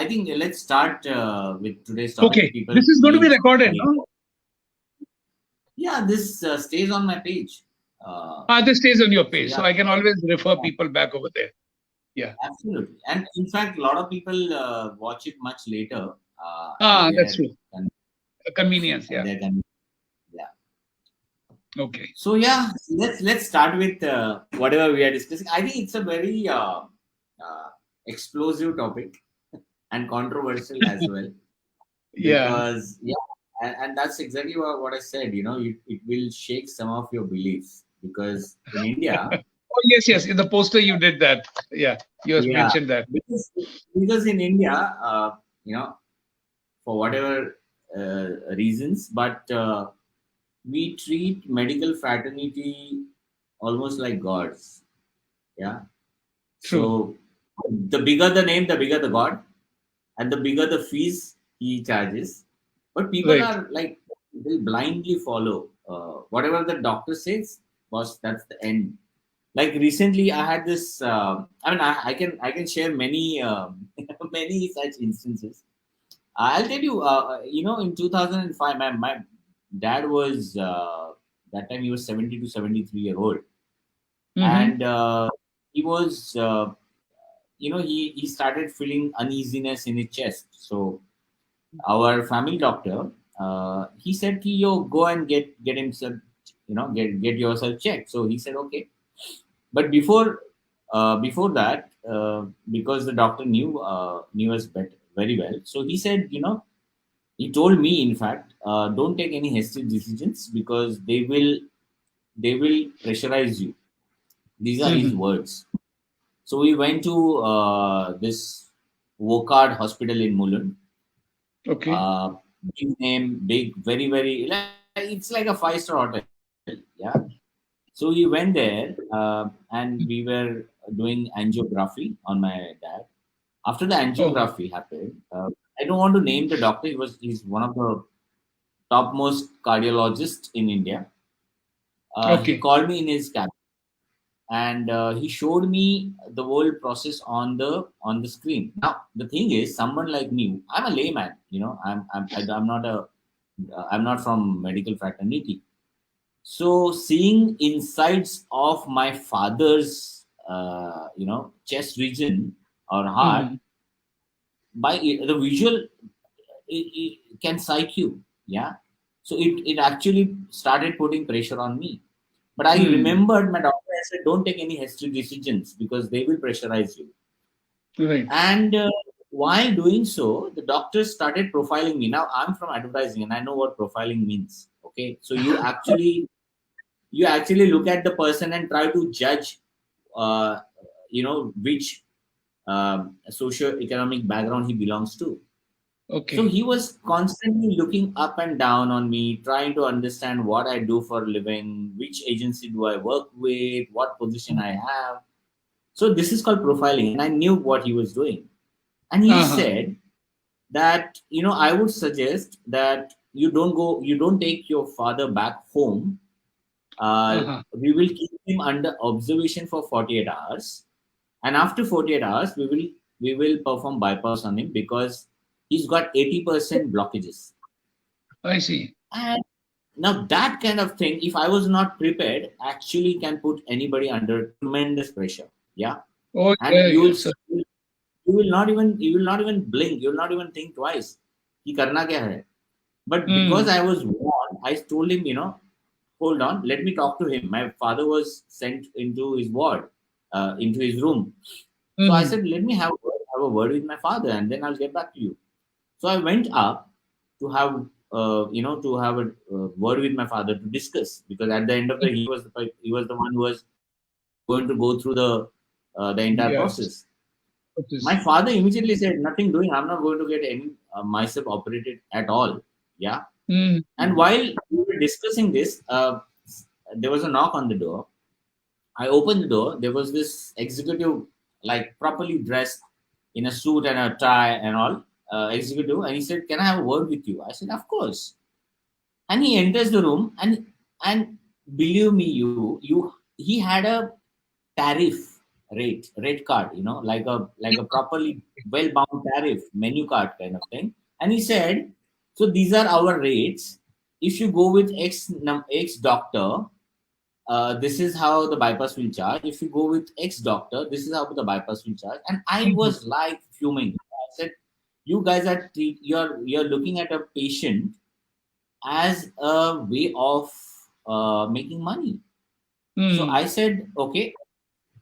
I think let's start with today's topic. Okay, People this is going to be need. recorded, no? Yeah, this stays on my page. Uh, This stays on your so page, yeah, so I can always refer yeah, people back over there. Yeah. absolutely. And in fact, a lot of people watch it much later at That's their true. Convenience, at yeah. their yeah. Okay. So yeah, let's start with whatever we are discussing. I think it's a very explosive topic and controversial as well, Yeah. because yeah, and that's exactly what I said. It will shake some of your beliefs, because in India, Oh, yes, yes. In the poster, you did that. Yeah, you have yeah, mentioned that. because in India, you know, for whatever reasons, but we treat medical fraternity almost like gods. Yeah. True. So the bigger the name, the bigger the god, and the bigger the fees he charges. But people Right. are like, they blindly follow whatever the doctor says. Boss, that's the end. Like recently, I had this. I mean, I can share many many such instances. I'll tell you. In 2005, my dad was that time he was 70 to 73-year old, Mm-hmm. and he was he started feeling uneasiness in his chest. So our family doctor, he said, yo, go and get himself, get yourself checked. So he said, okay. But before that, because the doctor knew us very well, so he said, he told me, in fact, don't take any hasty decisions, because they will pressurize you. These are his Mm-hmm. words. So we went to this Wokard Hospital in Mulund. Okay. Uh, Big name, big, very, very, it's like a 5-star hotel. Yeah. So we went there, and we were doing angiography on my dad. After the Oh, angiography happened, I don't want to name the doctor. He's one of the topmost cardiologists in India. He okay. called me in his cabin, and he showed me the whole process on the screen. Now the thing is, someone like me, I'm a layman. I'm not I'm not from medical fraternity. So seeing insides of my father's chest region or heart, Mm-hmm. by the visual, it can psych you. Yeah. So it actually started putting pressure on me. But I Mm. remembered my doctor. I said, don't take any hasty decisions, because they will pressurize you. Right. And while doing so, the doctors started profiling me. Now I'm from advertising, and I know what profiling means. Okay, so you actually look at the person and try to judge, which socio-economic background he belongs to. So Okay. he was constantly looking up and down on me, trying to understand what I do for a living, which agency do I work with, what position I have. So this is called profiling, and I knew what he was doing. And he Uh-huh. said that, I would suggest that you don't take your father back home. Uh-huh. We will keep him under observation for 48 hours, and after 48 hours, we will perform bypass on him, because he's got 80% blockages. I see. And now that kind of thing, if I was not prepared, actually can put anybody under tremendous pressure. Yeah. Oh, And yeah, you will yeah. So, you will not even blink, you will not even think twice. Ki karna kya hai? But because mm. I was warned, I told him, hold on, let me talk to him. My father was sent into his ward, into his room. So I Mm-hmm. said, let me have a word with my father, and then I'll get back to you. So I went up to have a word with my father to discuss, because at the end of the he was the one who was going to go through the entire Yes. process. It My is. father immediately said, nothing doing. I'm not going to get any myself operated at all. Yeah. And Mm-hmm. while we were discussing this, there was a knock on the door. I opened the door. There was this executive, like properly dressed in a suit and a tie and all, executive. And he said, can I have a word with you? I said, of course. And he enters the room, and believe me, he had a tariff. rate card, like a properly well bound tariff menu card kind of thing. And he said, so these are our rates. If you go with X doctor, this is how the bypass will charge. If you go with X doctor, this is how the bypass will charge. And I Mhm. was like fuming. I said, you guys you're looking at a patient as a way of making money. So Mhm. I said, okay,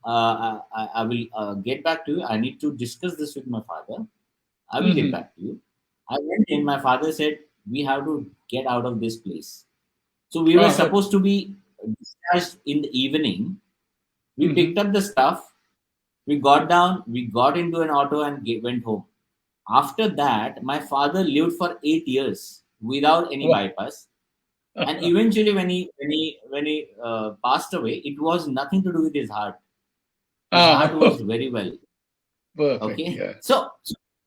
I will get back to you. I need to discuss this with my father. I will get Mhm. back to you. I went in. My father said, we have to get out of this place. So we were Uh-huh. supposed to be discharged in the evening. We picked Mhm. up the stuff. We got down. We got into an auto and went home. After that, my father lived for 8 years without any Wow. bypass. And eventually, when he passed away, it was nothing to do with his heart. His heart Uh-huh. was very well. Perfect. Okay, Yeah. so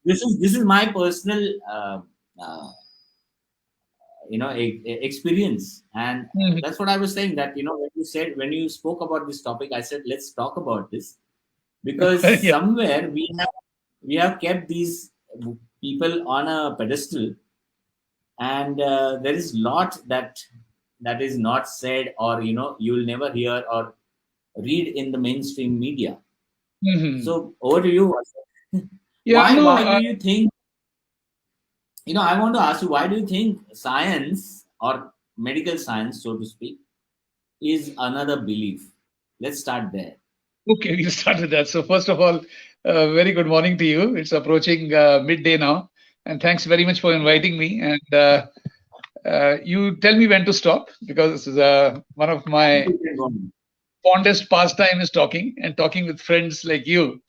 this is my personal uh, experience, and Mhm. that's what I was saying. That when you spoke about this topic, I said let's talk about this, because Yeah. somewhere we have kept these people on a pedestal, and there is lot that is not said, or you will never hear or read in the mainstream media. Mhm. So over to you. Yeah. Why No. do you think, I want to ask you, why do you think science or medical science, so to speak, is another belief? Let's start there. Okay, we'll start with that. So first of all, very good morning to you. It's approaching midday now, and thanks very much for Yeah. inviting me. And you tell me when to stop, because one of my You can go on. fondest pastime is talking, and talking with friends like you.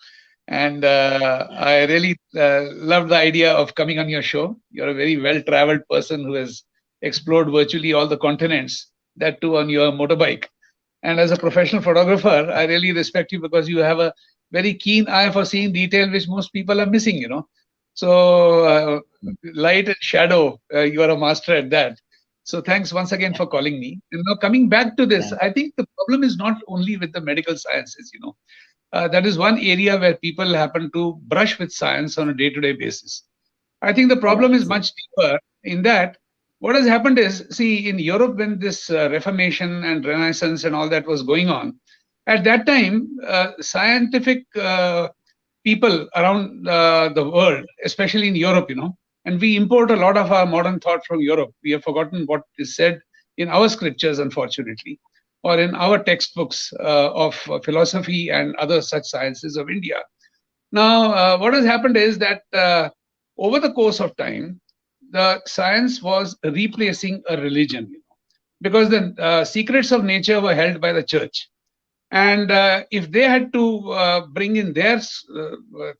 And I really love the idea of coming on your show. You're a very well-traveled person who has explored virtually all the continents, that too on your motorbike. And as a professional photographer, I really respect you because you have a very keen eye for seeing detail, which most people are missing. So, light and shadow, you are a master at that. So, thanks once again for calling me. And now, coming back to this, Thank I think the problem is not only with the medical sciences. That is one area where people happen to brush with science on a day to day basis. I think the you. Yeah, problem is true. much deeper in that what has happened is, see, in Europe, when this Reformation and Renaissance and all that was going on, at that time, scientific people around the world, especially in Europe, and we import a lot of our modern thought from Europe. We have forgotten what is said in our scriptures, unfortunately, or in our textbooks of philosophy and other such sciences of India. Now, what has happened is that over the course of time, the science was replacing a religion, because the secrets of nature were held by the church. And if they had to bring in their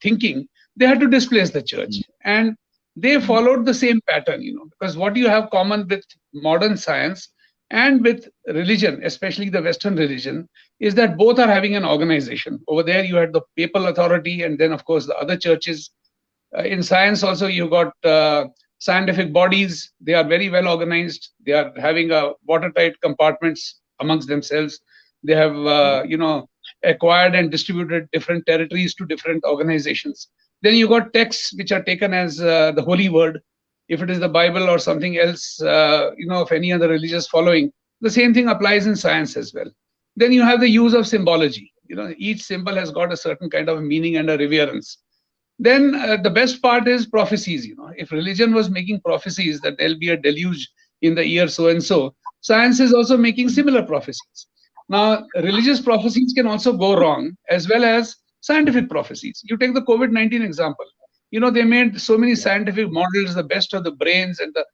thinking, they had to displace the Mm, church. And they mm, followed the same pattern, because what you have common with modern science and with religion, especially the Western religion, is that both are having an organization. Over there, you had the papal authority, and then, of course, the other churches. In science, also, you got scientific bodies. They are very well organized. They are having watertight compartments amongst themselves. They have, yeah. acquired and distributed different territories to different organizations. Then you got texts which are taken as the holy word. If it is the Bible or something else, of any other religious following, the same thing applies in science as well. Then you have the use of symbology. Each symbol has got a certain kind of meaning and a reverence. Then the best part is prophecies. If religion was making prophecies that there'll be a deluge in the year so and so, science is also making Mm, similar prophecies. Now, religious prophecies can also go wrong, as well as scientific prophecies. You take the COVID-19 example. They made so many yeah. scientific models, the best of the brains and the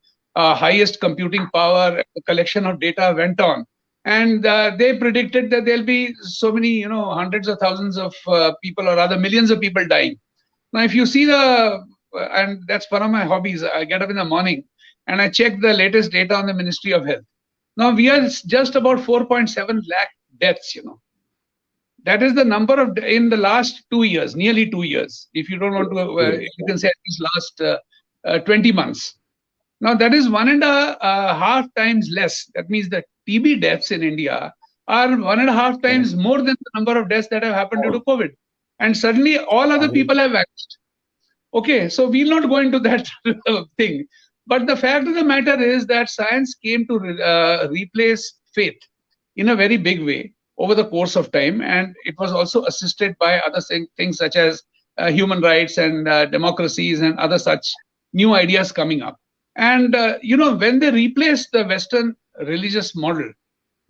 highest computing power. The collection of data went on, and they predicted that there'll be so many, hundreds of thousands of people, or rather millions of people dying. Now, if you see and that's one of my hobbies, I get up in the morning and I check the latest data on the Ministry of Health. Now, we are just about 4.7 lakh deaths. That is the number in the last 2 years, nearly 2 years. If you don't want to, True. you can say at least last 20 months. Now, that is 1.5 times less. That means the TB deaths in India are 1.5 times more than the number of deaths that have happened due to COVID. And suddenly all other people have vanished. Okay, so we'll not go into that thing. But the fact of the matter is that science came to replace faith in a very big way over the course of time. And it was also assisted by other things such as human rights and democracies and other such new ideas coming up. And, when they replaced the Western religious model,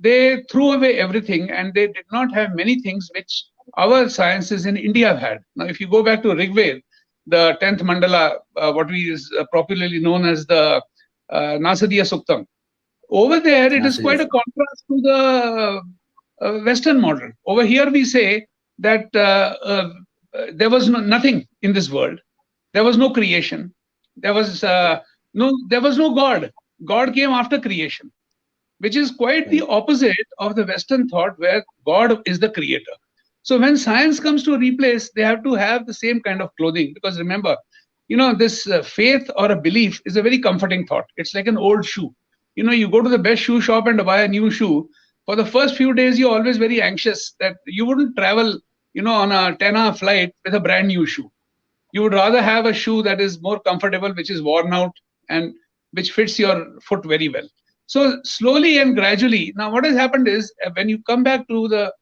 they threw away everything and they did not have many things which our sciences in India have had. Now, if you go back to Rigved, the 10th mandala, what we is popularly known as the Nasadiya Suktam, over there it is quite a contrast to the Western model. Over here we say that there was nothing in this world. There was no creation. There was no God. God came after creation, which is quite the opposite of the Western thought where God is the creator. So when science comes to replace, they have to have the same kind of clothing. Because remember, this faith or a belief is a very comforting thought. It's like an old shoe. You go to the best shoe shop and buy a new shoe. For the first few days, you're always very anxious that you wouldn't travel, on a 10-hour flight with a brand new shoe. You would rather have a shoe that is more comfortable, which is worn out and which fits your foot very well. So slowly and gradually, now what has happened is when you come back to the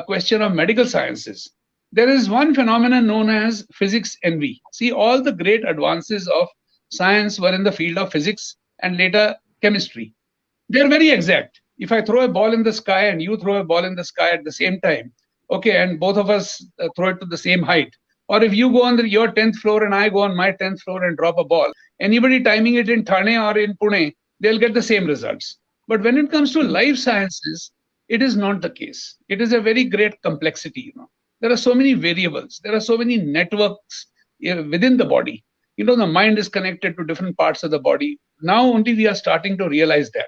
question of medical sciences, there is one phenomenon known as physics envy. See, all the great advances of science were in the field of physics and later chemistry. They're very exact. If I throw a ball in the sky and you throw a ball in the sky at the same time, okay, and both of us throw it to the same height, or if you go on your 10th floor and I go on my 10th floor and drop a ball, anybody timing it in Thane or in Pune, they'll get the same results. But when it comes to life sciences, it is not the case. It is a very great complexity. There are so many variables. There are so many networks within the body. The mind is connected to different parts of the body. Now only we are starting to realize that.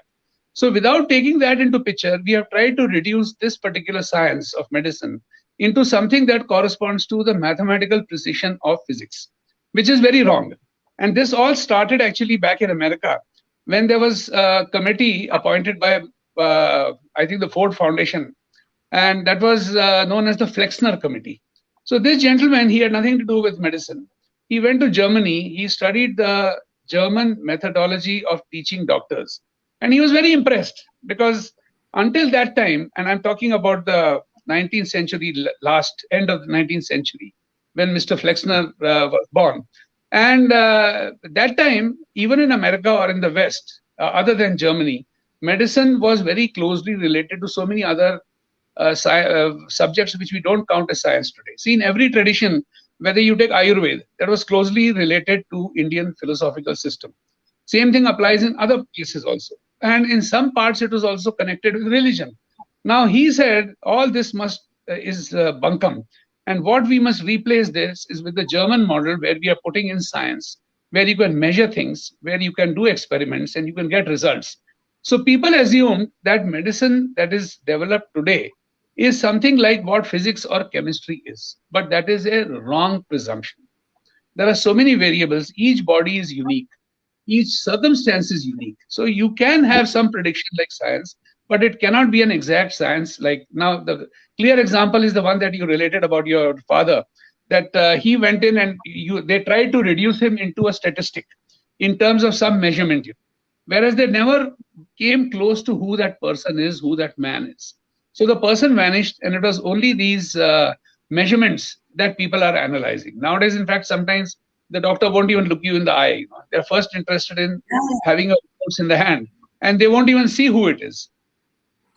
So without taking that into picture, we have tried to reduce this particular science of medicine into something that corresponds to the mathematical precision of physics, which is very wrong. And this all started actually back in America when there was a committee appointed by, I think, the Ford Foundation, and that was known as the Flexner Committee. So this gentleman, he had nothing to do with medicine. He went to Germany. He studied the German methodology of teaching doctors. And he was very impressed because until that time, and I'm talking about the 19th century, end of the 19th century, when Mr. Flexner was born. And that time, even in America or in the West, other than Germany, medicine was very closely related to so many other subjects which we don't count as science today. See, in every tradition, whether you take Ayurveda, that was closely related to Indian philosophical system. Same thing applies in other places also. And in some parts, it was also connected with religion. Now, he said, all this is bunkum. And what we must replace this is with the German model where we are putting in science, where you can measure things, where you can do experiments and you can get results. So people assume that medicine that is developed today is something like what physics or chemistry is. But that is a wrong presumption. There are so many variables. Each body is unique. Each circumstance is unique. So you can have some prediction like science, but it cannot be an exact science. Like now, the clear example is the one that you related about your father, that he went in and they tried to reduce him into a statistic in terms of some measurement, whereas they never came close to who that person is, who that man is. So the person vanished, and it was only these measurements that people are analyzing. Nowadays, in fact, sometimes the doctor won't even look you in the eye. They're first interested in having a pulse in the hand, and they won't even see who it is.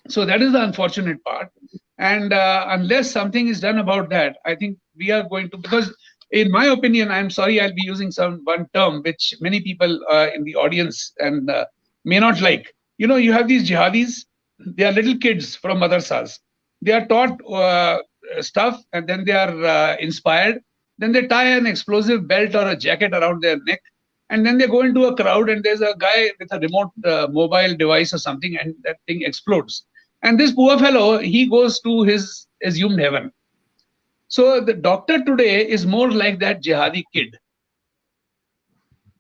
So that is the unfortunate part. And unless something is done about that, I think we are going to, because in my opinion, I'm sorry, I'll be using one term which many people in the audience and may not like. You have these jihadis. They are little kids from madrasas. They are taught stuff, and then they are inspired. Then they tie an explosive belt or a jacket around their neck, and then they go into a crowd, and there's a guy with a remote mobile device or something, and that thing explodes. And this poor fellow, he goes to his assumed heaven. So the doctor today is more like that jihadi kid.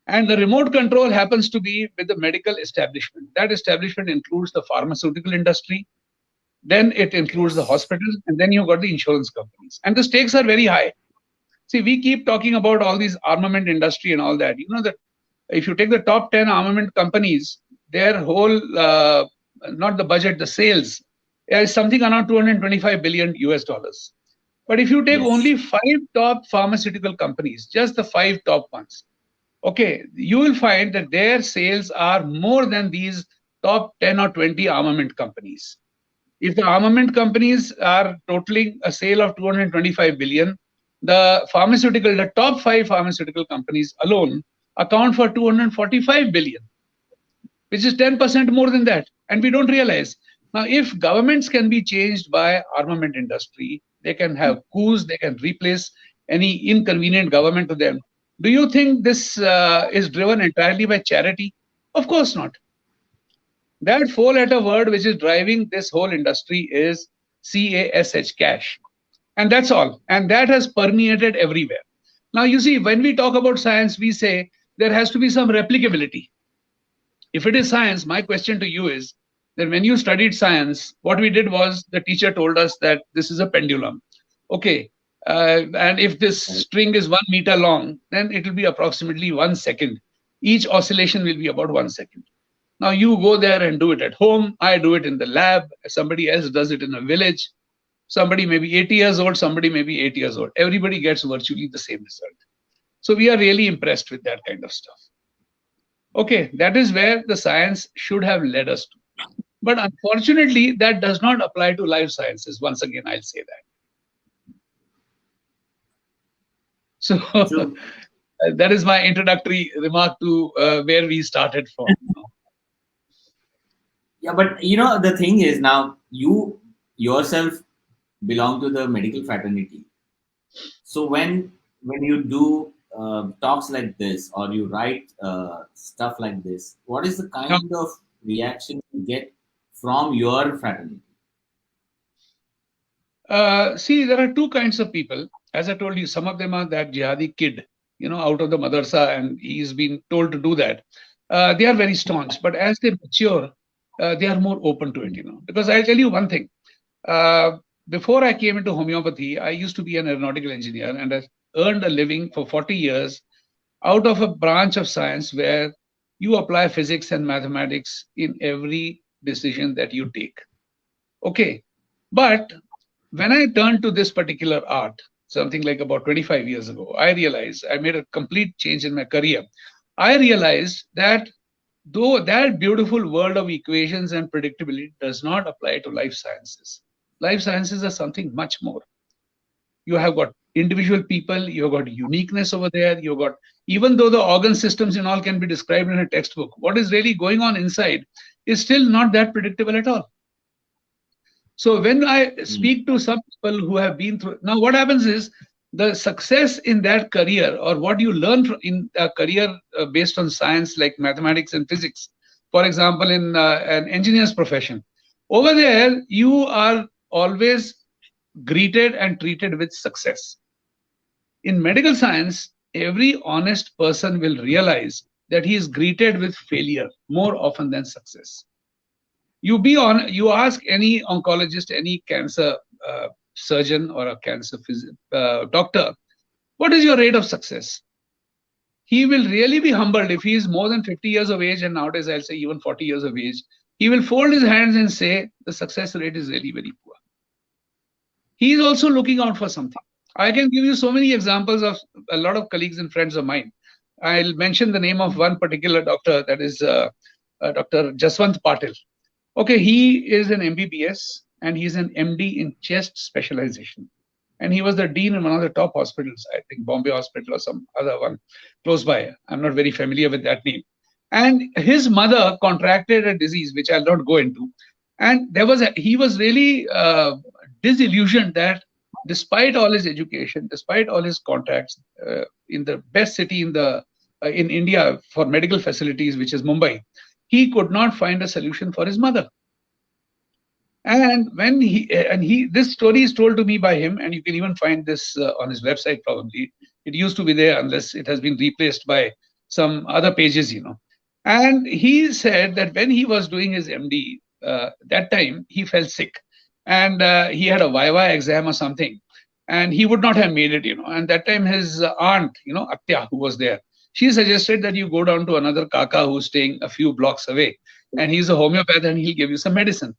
And the remote control happens to be with the medical establishment. That establishment includes the pharmaceutical industry, then it includes the hospitals, and then you've got the insurance companies. And the stakes are very high. See, we keep talking about all these armament industry and all that. You know that if you take the top 10 armament companies, their whole, not the budget, the sales is something around 225 billion US dollars. But if you take Yes. only 5 top pharmaceutical companies, just the 5 top ones, okay, you will find that their sales are more than these top 10 or 20 armament companies. If the armament companies are totaling a sale of 225 billion, the top 5 pharmaceutical companies alone account for 245 billion, which is 10% more than that. And we don't realize. Now, if governments can be changed by armament industry, they can have coups, they can replace any inconvenient government to them. Do you think this is driven entirely by charity? Of course not. That 4-letter word which is driving this whole industry is CASH, cash. And that's all. And that has permeated everywhere. Now, you see, when we talk about science, we say there has to be some replicability. If it is science, my question to you is that when you studied science, what we did was the teacher told us that this is a pendulum. Okay. And if this string is 1 meter long, then it will be approximately 1 second. Each oscillation will be about 1 second. Now you go there and do it at home. I do it in the lab. Somebody else does it in a village. Somebody may be 80 years old. Somebody may be 8 years old. Everybody gets virtually the same result. So we are really impressed with that kind of stuff. Okay, that is where the science should have led us to. But unfortunately, that does not apply to life sciences. Once again, I'll say that. So that is my introductory remark to where we started from. Yeah, but you know, the thing is, now you yourself belong to the medical fraternity. So when you do talks like this, or you write stuff like this, what is the kind of reaction you get from your fraternity? See, there are 2 kinds of people. As I told you, some of them are that jihadi kid, out of the madrasa, and he's been told to do that. They are very staunch, but as they mature, they are more open to it, Because I'll tell you one thing. Before I came into homeopathy, I used to be an aeronautical engineer, and I earned a living for 40 years out of a branch of science where you apply physics and mathematics in every decision that you take. Okay. But when I turned to this particular art, something like about 25 years ago, I realized I made a complete change in my career. I realized that though that beautiful world of equations and predictability does not apply to life sciences are something much more. You have got individual people, you've got uniqueness over there, you've got, even though the organ systems and all can be described in a textbook, what is really going on inside is still not that predictable at all. So when I speak to some people who have been through, now what happens is the success in that career, or what you learn in a career based on science like mathematics and physics, for example, in an engineer's profession, over there, you are always greeted and treated with success. In medical science, every honest person will realize that he is greeted with failure more often than success. You ask any oncologist, any cancer surgeon or a cancer doctor, what is your rate of success? He will really be humbled if he is more than 50 years of age, and nowadays I'll say even 40 years of age. He will fold his hands and say the success rate is really very poor. He is also looking out for something. I can give you so many examples of a lot of colleagues and friends of mine. I'll mention the name of one particular doctor, that is Dr. Jaswant Patil. Okay, he is an MBBS and he's an MD in chest specialization. And he was the dean in one of the top hospitals, I think Bombay Hospital or some other one close by. I'm not very familiar with that name. And his mother contracted a disease, which I'll not go into. And he was really disillusioned that despite all his education, despite all his contacts in the best city in India for medical facilities, which is Mumbai, he could not find a solution for his mother. And when this story is told to me by him, and you can even find this on his website probably. It used to be there unless it has been replaced by some other pages, And he said that when he was doing his MD, that time he fell sick. and he had a Viva exam or something, and he would not have made it, And that time his aunt, Atya, who was there, she suggested that you go down to another Kaka who's staying a few blocks away, and he's a homeopath and he'll give you some medicine.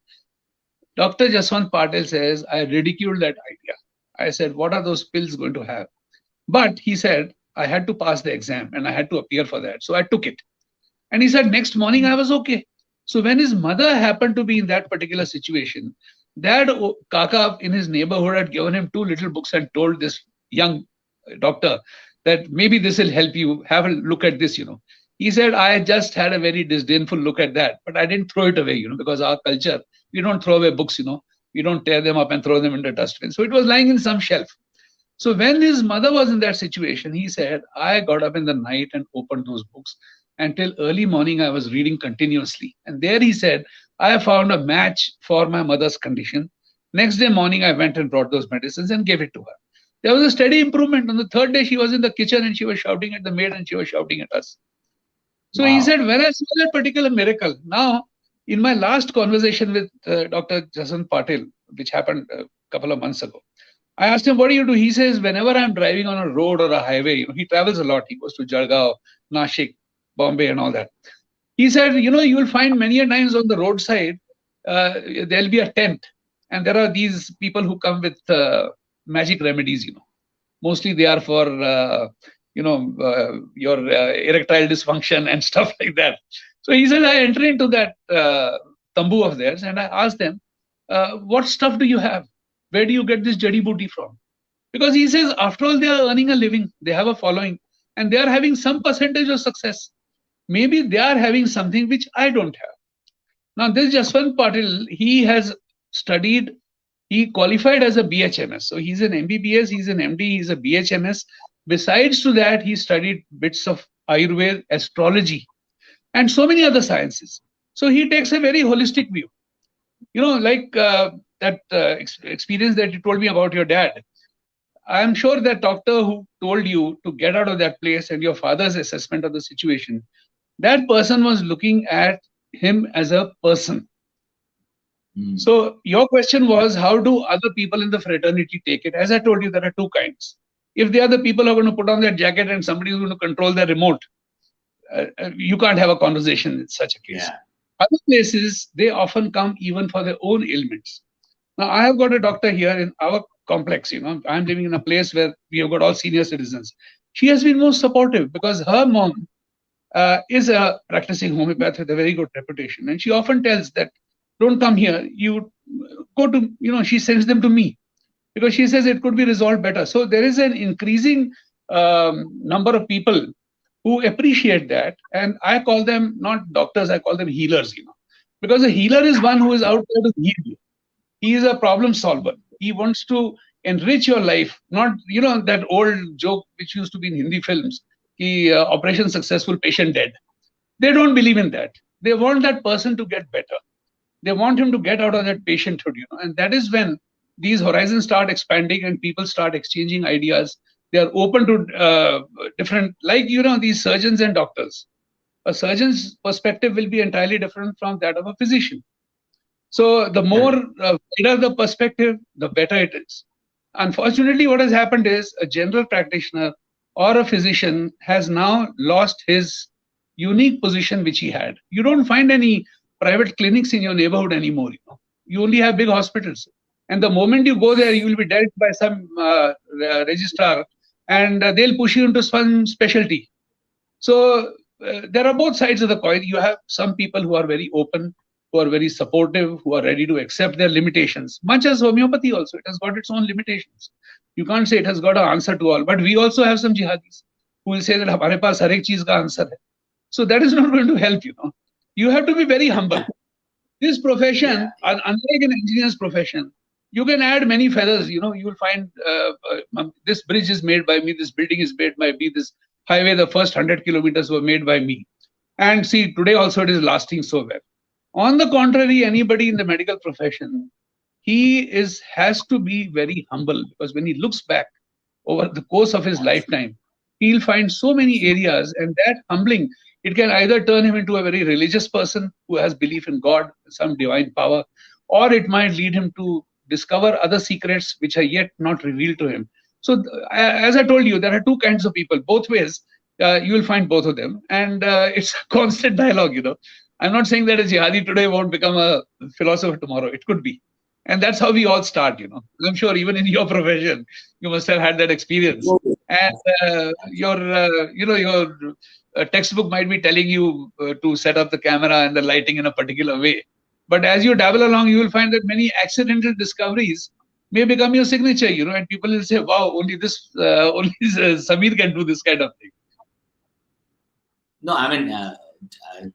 Dr. Jaswant Patil says, I ridiculed that idea. I said, what are those pills going to have? But he said, I had to pass the exam and I had to appear for that. So I took it. And he said, next morning I was okay. So when his mother happened to be in that particular situation, that Kaka in his neighborhood had given him 2 little books and told this young doctor that maybe this will help you. Have a look at this, He said, I just had a very disdainful look at that, but I didn't throw it away, because our culture, we don't throw away books, We don't tear them up and throw them in the dustbin. So it was lying in some shelf. So when his mother was in that situation, he said, I got up in the night and opened those books. Until early morning, I was reading continuously. And there he said, I found a match for my mother's condition. Next day morning, I went and brought those medicines and gave it to her. There was a steady improvement. On the third day, she was in the kitchen and she was shouting at the maid and she was shouting at us. So he said, when I saw that particular miracle, now in my last conversation with Dr. Jaswant Patil, which happened a couple of months ago, I asked him, what do you do? He says, whenever I'm driving on a road or a highway, he travels a lot. He goes to Jalgaon, Nashik, Bombay and all that. He said, you will find many a times on the roadside, there'll be a tent. And there are these people who come with magic remedies, Mostly they are for, your erectile dysfunction and stuff like that. So he said, I enter into that tambu of theirs and I asked them, what stuff do you have? Where do you get this jadi booty from? Because he says, after all, they are earning a living. They have a following and they are having some percentage of success. Maybe they are having something which I don't have. Now, this Jaswant Patil, he has studied, he qualified as a BHMS. So he's an MBBS, he's an MD, he's a BHMS. Besides to that, he studied bits of Ayurveda, astrology, and so many other sciences. So he takes a very holistic view. Like that experience that you told me about your dad. I'm sure that doctor who told you to get out of that place and your father's assessment of the situation, that person was looking at him as a person. So your question was, how do other people in the fraternity take it? As I told you, there are 2 kinds. If they are the people who are going to put on that jacket and somebody is going to control the remote, you can't have a conversation in such a case. Yeah. Other places, they often come even for their own ailments. Now, I have got a doctor here in our complex, I'm living in a place where we have got all senior citizens. She has been most supportive because her mom is a practicing homeopath with a very good reputation. And she often tells that, don't come here, you go to, she sends them to me because she says it could be resolved better. So there is an increasing number of people who appreciate that. And I call them not doctors, I call them healers, because a healer is one who is out there to heal you. He is a problem solver. He wants to enrich your life, not, that old joke which used to be in Hindi films, operation successful, patient dead. They don't believe in that. They want that person to get better. They want him to get out of that patienthood, and that is when these horizons start expanding and people start exchanging ideas. They are open to different, like, these surgeons and doctors. A surgeon's perspective will be entirely different from that of a physician. So the more wider the perspective, the better it is. Unfortunately, what has happened is a general practitioner or a physician has now lost his unique position which he had. You don't find any private clinics in your neighborhood anymore. You only have big hospitals. And the moment you go there, you will be dealt by some registrar and they'll push you into some specialty. So there are both sides of the coin. You have some people who are very open, who are very supportive, who are ready to accept their limitations. Much as homeopathy also, it has got its own limitations. You can't say it has got an answer to all. But we also have some jihadis who will say that hamare paas har ek cheez ka answer hai. So that is not going to help, You have to be very humble. This profession, unlike an engineer's profession, you can add many feathers. You will find this bridge is made by me, this building is made by me, this highway, the first 100 kilometers were made by me. And see, today also it is lasting so well. On the contrary, anybody in the medical profession, he has to be very humble, because when he looks back over the course of his lifetime, he'll find so many areas, and that humbling, it can either turn him into a very religious person who has belief in God, some divine power, or it might lead him to discover other secrets which are yet not revealed to him. So, as I told you, there are two kinds of people, both ways. You will find both of them, and it's a constant dialogue. I'm not saying that a jihadi today won't become a philosopher tomorrow. It could be, and that's how we all start. I'm sure even in your profession, you must have had that experience. And your textbook might be telling you to set up the camera and the lighting in a particular way. But as you dabble along, you will find that many accidental discoveries may become your signature, and people will say, wow, only Samir can do this kind of thing. No, I mean,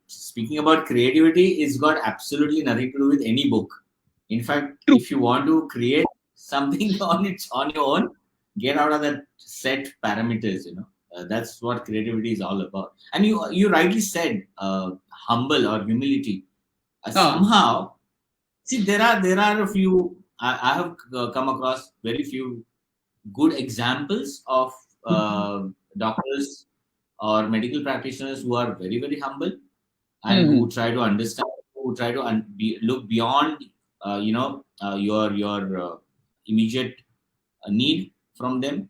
speaking about creativity, it's got absolutely nothing to do with any book. In fact, if you want to create something on your own, get out of that set parameters, that's what creativity is all about. And you rightly said, humble or humility. Somehow, see, there are a few, I have come across very few good examples of doctors or medical practitioners who are very, very humble and who try to understand, who try to look beyond, your immediate need from them,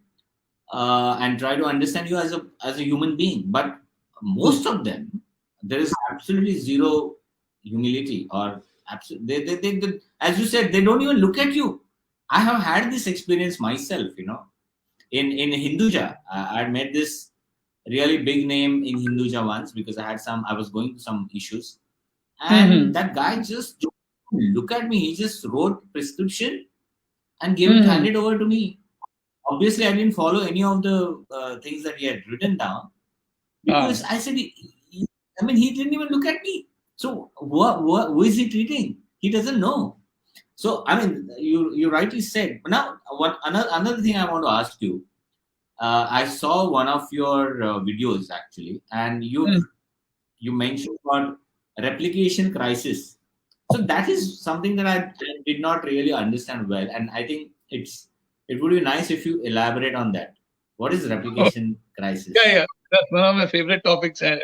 and try to understand you as a human being. But most of them, there is absolutely zero humility, or they, as you said, they don't even look at you. I have had this experience myself, in Hinduja. I met this really big name in Hinduja once because I was going through some issues, and that guy just look at me. He just wrote prescription and handed over to me. Obviously, I didn't follow any of the things that he had written down because I said, he didn't even look at me. So who is he treating? He doesn't know. So you rightly said. Now, another thing I want to ask you. I saw one of your videos actually, and you mentioned about replication crisis. So that is something that I did not really understand well, and I think it would be nice if you elaborate on that. What is replication crisis? Yeah, that's one of my favorite topics, and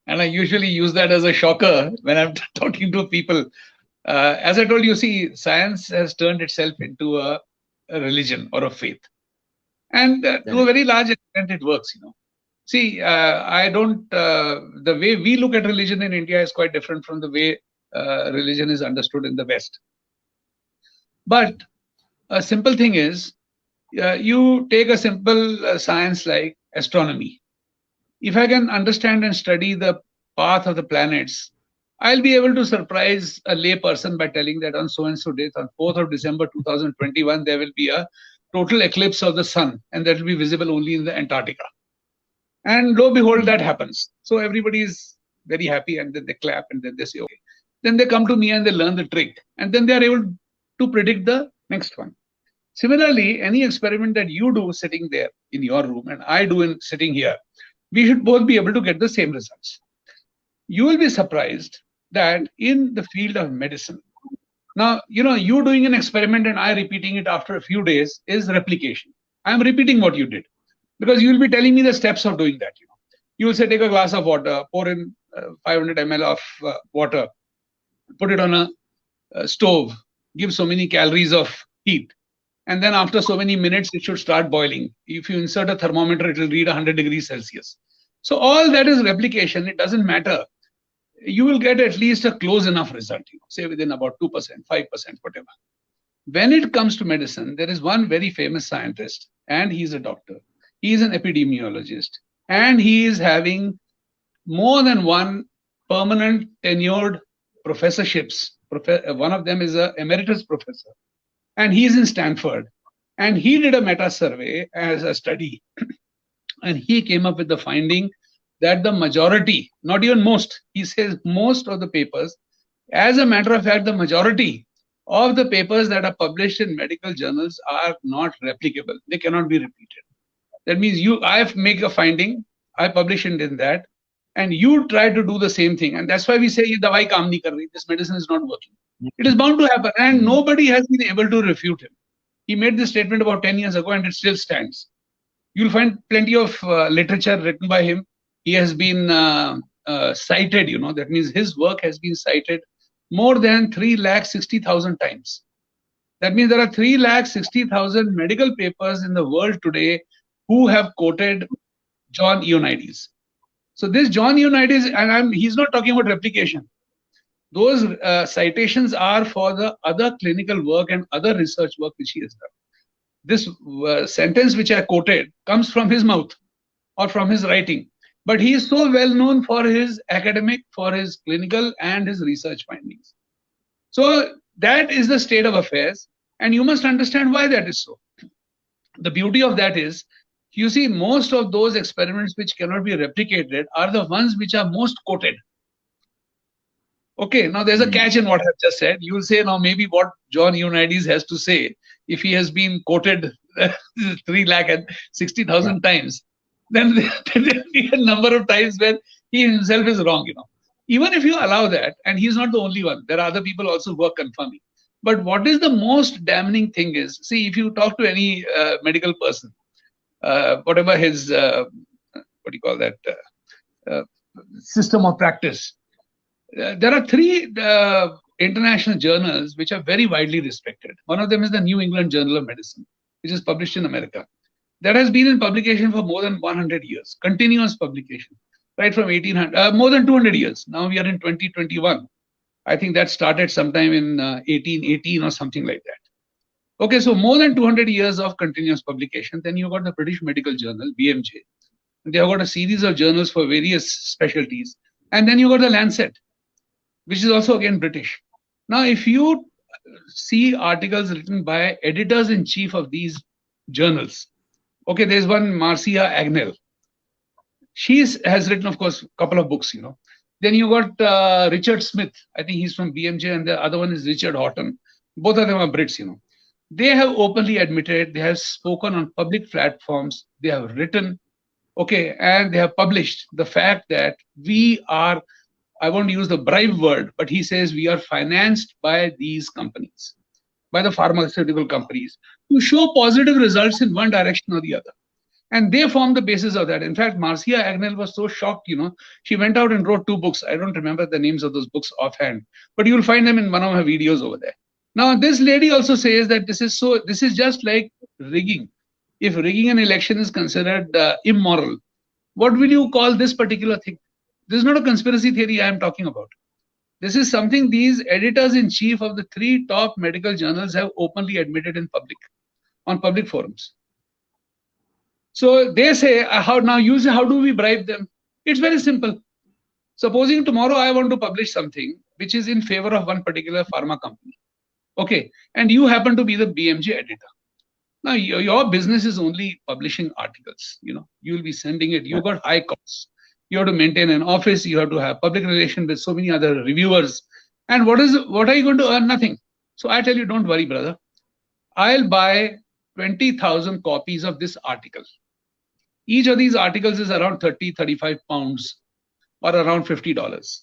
I usually use that as a shocker when I'm talking to people. As I told you, see, science has turned itself into a religion or a faith. And to a very large extent, it works, See, the way we look at religion in India is quite different from the way religion is understood in the West. But a simple thing is, you take a simple science like astronomy. If I can understand and study the path of the planets, I'll be able to surprise a lay person by telling that on so-and-so date, on 4th of December 2021, there will be a total eclipse of the sun, and that will be visible only in the Antarctica. And lo and behold, that happens. So everybody is very happy, and then they clap, and then they say, okay. Then they come to me and they learn the trick, and then they are able to predict the next one. Similarly, any experiment that you do sitting there in your room and I do in sitting here, we should both be able to get the same results. You will be surprised that in the field of medicine, now, you doing an experiment and I repeating it after a few days is replication. I'm repeating what you did because you will be telling me the steps of doing that. You will say, take a glass of water, pour in 500 ml of water, put it on a stove, give so many calories of heat. And then after so many minutes, it should start boiling. If you insert a thermometer, it will read 100 degrees Celsius. So all that is replication. It doesn't matter. You will get at least a close enough result, say within about 2%, 5%, whatever. When it comes to medicine, there is one very famous scientist, and he's a doctor. He is an epidemiologist, and he is having more than one permanent tenured professorships. One of them is an emeritus professor, and he's in Stanford. And he did a meta-survey as a study, and he came up with the finding that the majority, not even most, he says most of the papers, as a matter of fact, the majority of the papers that are published in medical journals are not replicable. They cannot be repeated. That means I make a finding, I publish it in that, and you try to do the same thing. And that's why we say, dawai kaam nahi kar rahi, this medicine is not working. It is bound to happen, and nobody has been able to refute him. He made this statement about 10 years ago, and it still stands. You'll find plenty of literature written by him. He has been cited, that means his work has been cited more than 360,000 times. That means there are 360,000 medical papers in the world today who have quoted John Ioannidis. So this John Ioannidis, and he's not talking about replication. Those citations are for the other clinical work and other research work which he has done. This sentence which I quoted comes from his mouth or from his writing. But he is so well known for his academic, for his clinical and his research findings. So that is the state of affairs. And you must understand why that is so. The beauty of that is, you see, most of those experiments which cannot be replicated are the ones which are most quoted. Okay, now there's a catch in what I've just said. You will say, now maybe what John Ioannidis has to say, if he has been quoted 360,000 times, then there will be a number of times when he himself is wrong, you know. Even if you allow that, and he's not the only one, there are other people also who are confirming. But what is the most damning thing is, see, if you talk to any medical person, whatever his, system of practice, there are three international journals which are very widely respected. One of them is the New England Journal of Medicine, which is published in America. That has been in publication for more than 100 years, continuous publication, right from 1800, more than 200 years. Now we are in 2021. I think that started sometime in 1818 or something like that. Okay, so more than 200 years of continuous publication. Then you got the British Medical Journal, BMJ. They have got a series of journals for various specialties. And then you got the Lancet, which is also again British. Now, if you see articles written by editors-in-chief of these journals, okay, there's one, Marcia Agnell. She has written, of course, a couple of books, you know. Then you got Richard Smith. I think he's from BMJ, and the other one is Richard Horton. Both of them are Brits, you know. They have openly admitted, they have spoken on public platforms, they have written, okay, and they have published the fact that we are, I won't use the bribe word, but he says we are financed by these companies, by the pharmaceutical companies, to show positive results in one direction or the other. And they formed the basis of that. In fact, Marcia Agnell was so shocked, you know, she went out and wrote 2 books. I don't remember the names of those books offhand, but you'll find them in one of her videos over there. Now, this lady also says that this is just like rigging. If rigging an election is considered immoral, what will you call this particular thing? This is not a conspiracy theory I am talking about. This is something these editors-in-chief of the 3 top medical journals have openly admitted in public, on public forums. So they say, how do we bribe them? It's very simple. Supposing tomorrow I want to publish something which is in favor of one particular pharma company. Okay, and you happen to be the BMJ editor. Now, your business is only publishing articles. You know, you'll be sending it. You've got high costs. You have to maintain an office. You have to have public relations with so many other reviewers. And what are you going to earn? Nothing. So I tell you, don't worry, brother. I'll buy 20,000 copies of this article. Each of these articles is around 35 pounds or around $50.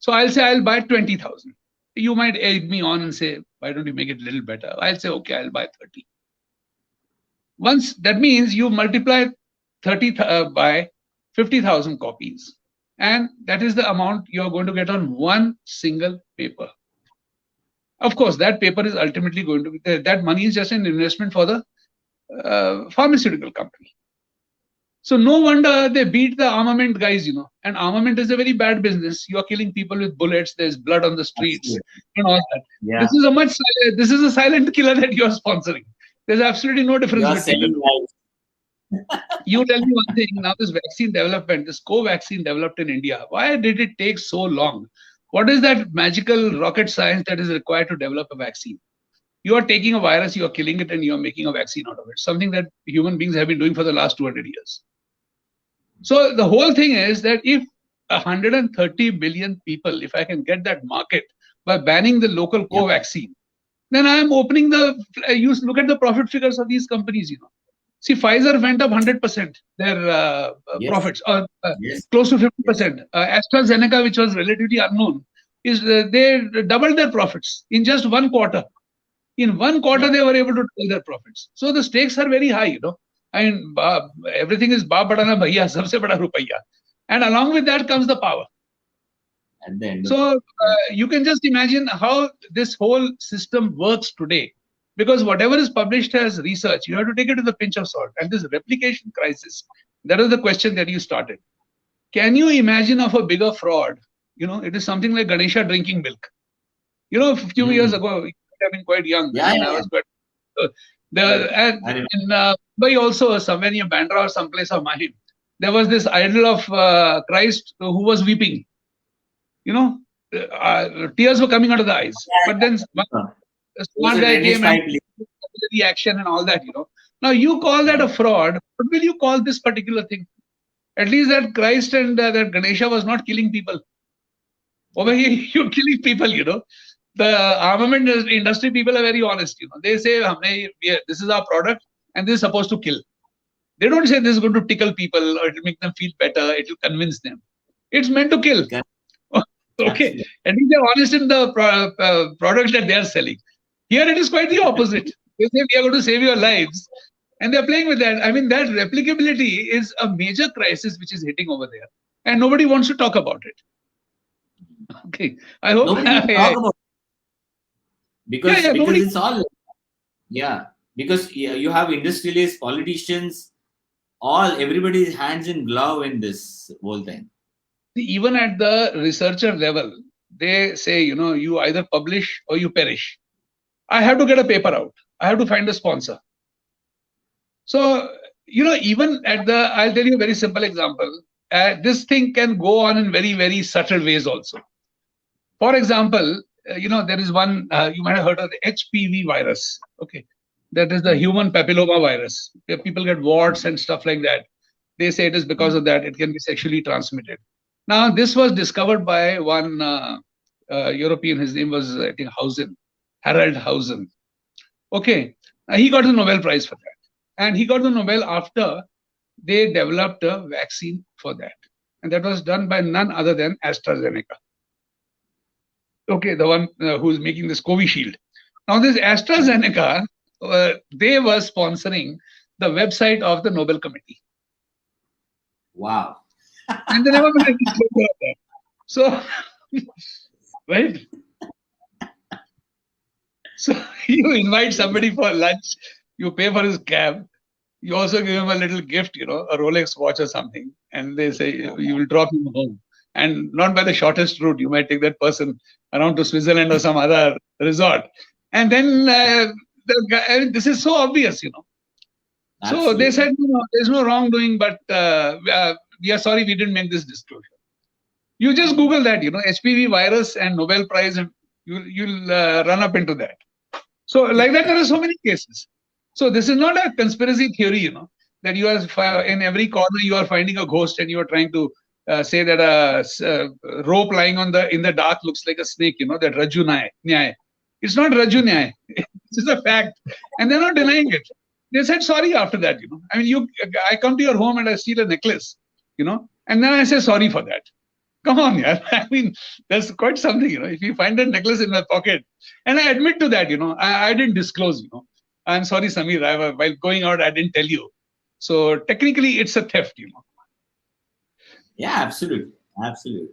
So I'll say I'll buy 20,000. You might egg me on and say, why don't you make it a little better? I'll say, okay, I'll buy 30. Once that means you multiply 30 by 50,000 copies, and that is the amount you're going to get on one single paper. Of course, that paper is ultimately going to be, that money is just an investment for the pharmaceutical company. So no wonder they beat the armament guys, you know. And armament is a very bad business. You are killing people with bullets. There's blood on the streets and all that. Yeah. This is a silent killer that you are sponsoring. There's absolutely no difference between them. You tell me one thing. Now this vaccine development, this co-vaccine developed in India, why did it take so long? What is that magical rocket science that is required to develop a vaccine? You are taking a virus, you are killing it, and you are making a vaccine out of it. Something that human beings have been doing for the last 200 years. So the whole thing is that if 130 billion people, if I can get that market by banning the local co-vaccine, then I am opening you look at the profit figures of these companies, you know. See, Pfizer went up 100%, their profits, close to 50%. AstraZeneca, which was relatively unknown, they doubled their profits in just 1 quarter. In 1 quarter, they were able to double their profits. So the stakes are very high, you know. I mean, everything is ba bada na bhaiya, sabse bada rupaiya. And along with that comes the power. So you can just imagine how this whole system works today. Because whatever is published as research, you have to take it with a pinch of salt. And this replication crisis, that is the question that you started. Can you imagine of a bigger fraud? It is something like Ganesha drinking milk. A few years ago, you have been quite young. Yeah, I was quite. And in Mumbai also, somewhere near Bandra or someplace of mine, there was this idol of Christ who was weeping. Tears were coming out of the eyes. But then a smart guy came and the action and all that. Now you call that a fraud. What will you call this particular thing? At least that Christ and that Ganesha was not killing people. Over here, you're killing people. The armament industry people are very honest. They say, this is our product and this is supposed to kill. They don't say this is going to tickle people or it will make them feel better. It will convince them. It's meant to kill. Okay. At least they're honest in the products that they are selling. Here it is quite the opposite. They say we are going to save your lives. And they're playing with that. I mean, that replicability is a major crisis which is hitting over there. And nobody wants to talk about it. Okay. I hope. Nobody talk about it. Because it's all. Yeah. Because you have industrialists, politicians, everybody's hands in glove in this whole thing. Even at the researcher level, they say, you either publish or you perish. I have to get a paper out. I have to find a sponsor. So, even I'll tell you a very simple example. This thing can go on in very, very subtle ways also. For example, there is one, you might have heard of the HPV virus. Okay. That is the human papilloma virus. Where people get warts and stuff like that. They say it is because of that. It can be sexually transmitted. Now, this was discovered by one European. His name was, I think, Harald Hausen. Okay. He got the Nobel Prize for that. And he got the Nobel after they developed a vaccine for that. And that was done by none other than AstraZeneca. Okay, the one who's making this Covishield. Now, this AstraZeneca, they were sponsoring the website of the Nobel Committee. Wow. And they never made a disclosure of that. So, right? So, you invite somebody for lunch, you pay for his cab, you also give him a little gift, a Rolex watch or something, and they say you will drop him home. And not by the shortest route, you might take that person around to Switzerland or some other resort. And then this is so obvious, So they said, there's no wrongdoing, but we are sorry we didn't make this disclosure. You just Google that, HPV virus and Nobel Prize, and you'll run up into that. So like that, there are so many cases. So this is not a conspiracy theory, that you are in every corner, you are finding a ghost and you are trying to say that a rope lying in the dark looks like a snake, that Raju Nyaya. It's not Raju Nyaya. This is a fact. And they're not denying it. They said sorry after that, I mean, I come to your home and I steal a necklace, and then I say sorry for that. Come on, yeah. I mean, that's quite something, if you find a necklace in my pocket, and I admit to that, I didn't disclose, I'm sorry, Samir, while going out, I didn't tell you. So technically, it's a theft, Yeah, absolutely. Absolutely.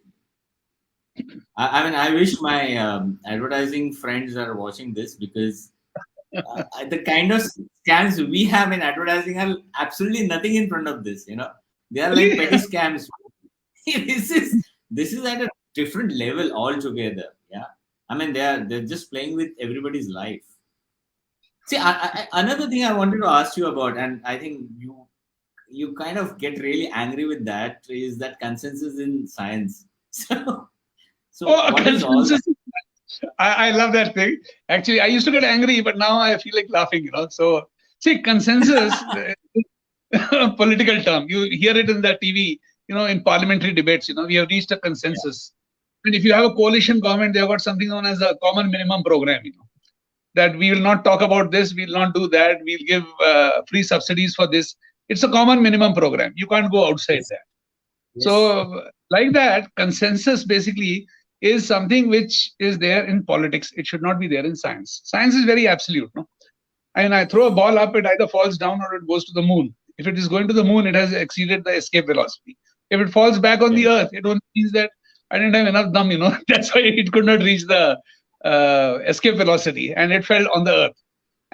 I mean, I wish my advertising friends are watching this, because the kind of scams we have in advertising are absolutely nothing in front of this, They are like petty scams. This is at a different level altogether. Yeah. I mean, they're just playing with everybody's life. See, another thing I wanted to ask you about, and I think you kind of get really angry with that, is that consensus in science. So what is all that? I love that thing. Actually, I used to get angry, but now I feel like laughing, So, see, consensus, political term. You hear it in the TV, in parliamentary debates, we have reached a consensus. Yeah. And if you have a coalition government, they've got something known as a common minimum program, that we will not talk about this, we will not do that, we'll give free subsidies for this. It's a common minimum program. You can't go outside that. Yes. So, like that, consensus basically is something which is there in politics. It should not be there in science. Science is very absolute, no? And I throw a ball up, it either falls down or it goes to the moon. If it is going to the moon, it has exceeded the escape velocity. If it falls back on the earth, it only means that I didn't have enough dum, That's why it could not reach the escape velocity and it fell on the earth.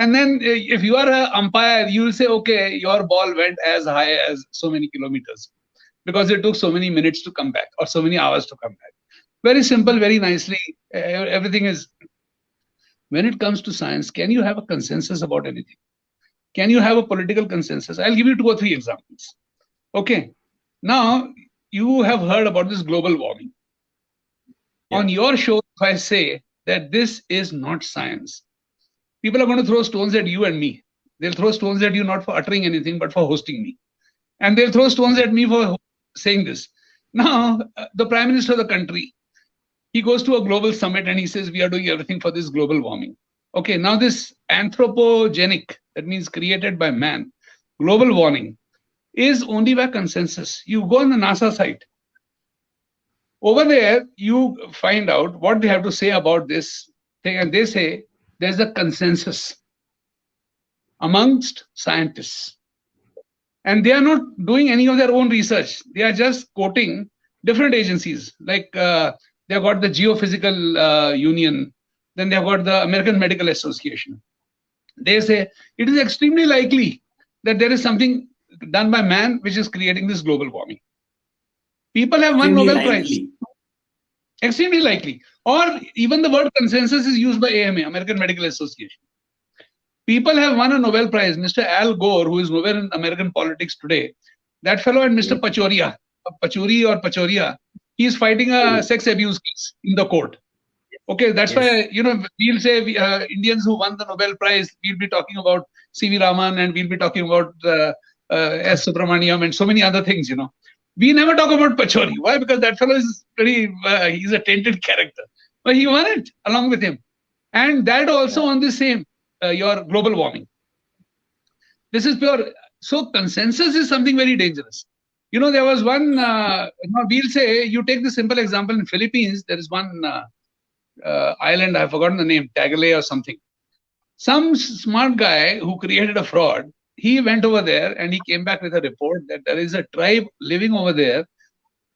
And then if you are an umpire, you will say, okay, your ball went as high as so many kilometers because it took so many minutes to come back or so many hours to come back. Very simple, very nicely. Everything is. When it comes to science, can you have a consensus about anything? Can you have a political consensus? I'll give you 2 or 3 examples. Okay. Now, you have heard about this global warming. Yeah. On your show, if I say that this is not science, people are going to throw stones at you and me. They'll throw stones at you not for uttering anything, but for hosting me. And they'll throw stones at me for saying this. Now, the Prime Minister of the country, he goes to a global summit and he says, we are doing everything for this global warming. Okay, now this anthropogenic, that means created by man, global warming is only by consensus. You go on the NASA site. Over there, you find out what they have to say about this thing. And they say there's a consensus amongst scientists. And they are not doing any of their own research. They are just quoting different agencies. Like they've got the Geophysical Union. Then they've got the American Medical Association. They say it is extremely likely that there is something done by man which is creating this global warming. People have won Nobel Prize. Extremely likely. Or even the word consensus is used by AMA, American Medical Association. People have won a Nobel Prize. Mr. Al Gore, who is nowhere in American politics today, that fellow and Mr. Pachauri or Pachauri, he is fighting a sex abuse case in the court. Okay, that's why, we'll say Indians who won the Nobel Prize, we'll be talking about C.V. Raman and we'll be talking about S. Subramaniam and so many other things, We never talk about Pachauri. Why? Because that fellow is he's a tainted character. But he won it along with him. And that also on the same, your global warming. This is pure. So consensus is something very dangerous. There was one, we'll say, you take the simple example in Philippines, there is one island, I've forgotten the name, Tagale or something. Some smart guy who created a fraud, he went over there and he came back with a report that there is a tribe living over there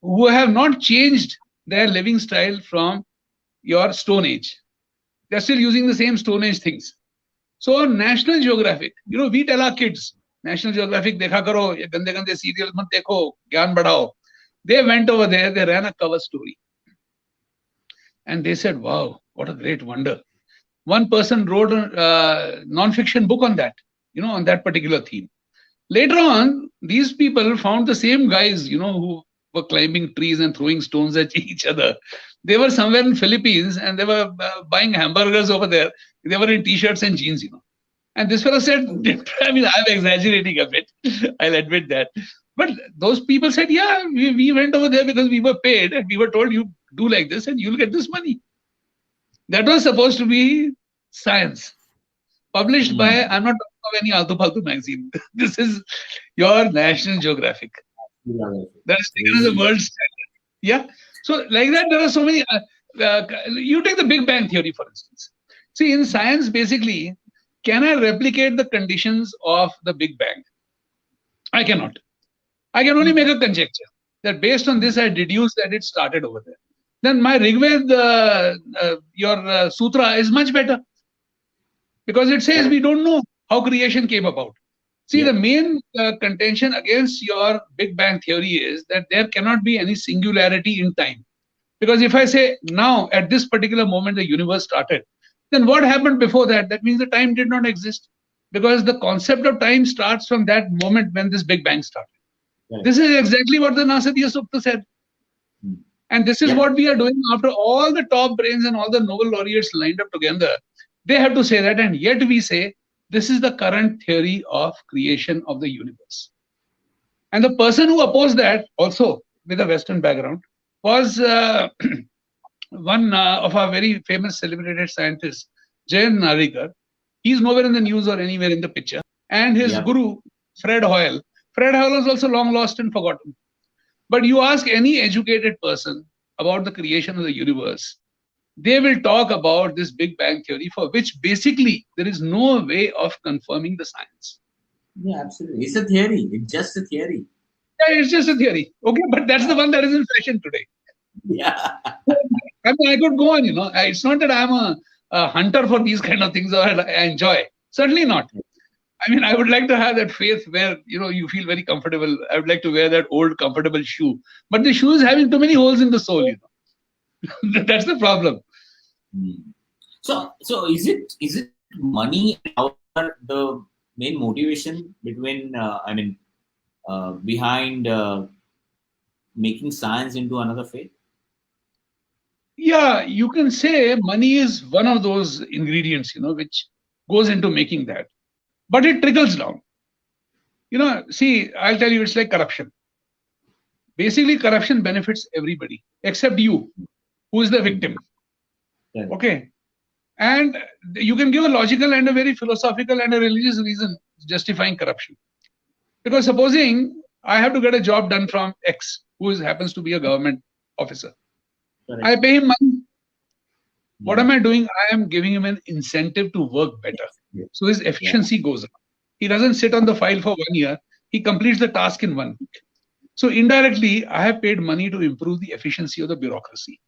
who have not changed their living style from your Stone Age. They're still using the same Stone Age things. So on National Geographic, we tell our kids, National Geographic, dekha karo, ye gande gande serials mat dekho, gyan badhao. They went over there, they ran a cover story. And they said, wow, what a great wonder. One person wrote a non-fiction book on that, on that particular theme. Later on, these people found the same guys, who were climbing trees and throwing stones at each other. They were somewhere in Philippines and they were buying hamburgers over there. They were in t-shirts and jeans, And this fellow said, I'm exaggerating a bit. I'll admit that. But those people said, yeah, we went over there because we were paid and we were told you do like this and you'll get this money. That was supposed to be science. Published by, I'm not talking of any Altu Paltu magazine. This is your National Geographic. That is taken as a world standard. Yeah. So like that, there are so many. You take the Big Bang Theory, for instance. See, in science, basically, can I replicate the conditions of the Big Bang? I cannot. I can only make a conjecture that based on this, I deduce that it started over there. Then my Rigved, your Sutra is much better. Because it says we don't know how creation came about. See, the main contention against your Big Bang Theory is that there cannot be any singularity in time. Because if I say now, at this particular moment, the universe started, then what happened before that? That means the time did not exist. Because the concept of time starts from that moment when this Big Bang started. Right. This is exactly what the Nasadiya Sukta said. And this is what we are doing after all the top brains and all the Nobel laureates lined up together. They have to say that, and yet we say, this is the current theory of creation of the universe. And the person who opposed that, also with a Western background, was one of our very famous celebrated scientists, Jayant Narikar. He's nowhere in the news or anywhere in the picture. And his guru, Fred Hoyle. Fred Hoyle was also long lost and forgotten. But you ask any educated person about the creation of the universe, they will talk about this Big Bang Theory, for which basically there is no way of confirming the science. Yeah, absolutely. It's a theory. It's just a theory. Yeah, it's just a theory. Okay, but that's the one that is in fashion today. Yeah. I mean, I could go on, It's not that I'm a hunter for these kind of things or I enjoy. Certainly not. I mean, I would like to have that faith where, you feel very comfortable. I would like to wear that old comfortable shoe. But the shoe is having too many holes in the sole, That's the problem. So is it money the main motivation behind making science into another faith? Yeah, you can say money is one of those ingredients, which goes into making that. But it trickles down. See, I'll tell you, it's like corruption. Basically, corruption benefits everybody except you, who is the victim. Yeah. Okay. And you can give a logical and a very philosophical and a religious reason justifying corruption. Because supposing I have to get a job done from X, who happens to be a government officer. Correct. I pay him money. What am I doing? I am giving him an incentive to work better. Yeah. So his efficiency goes up. He doesn't sit on the file for 1 year. He completes the task in 1 week. So indirectly, I have paid money to improve the efficiency of the bureaucracy.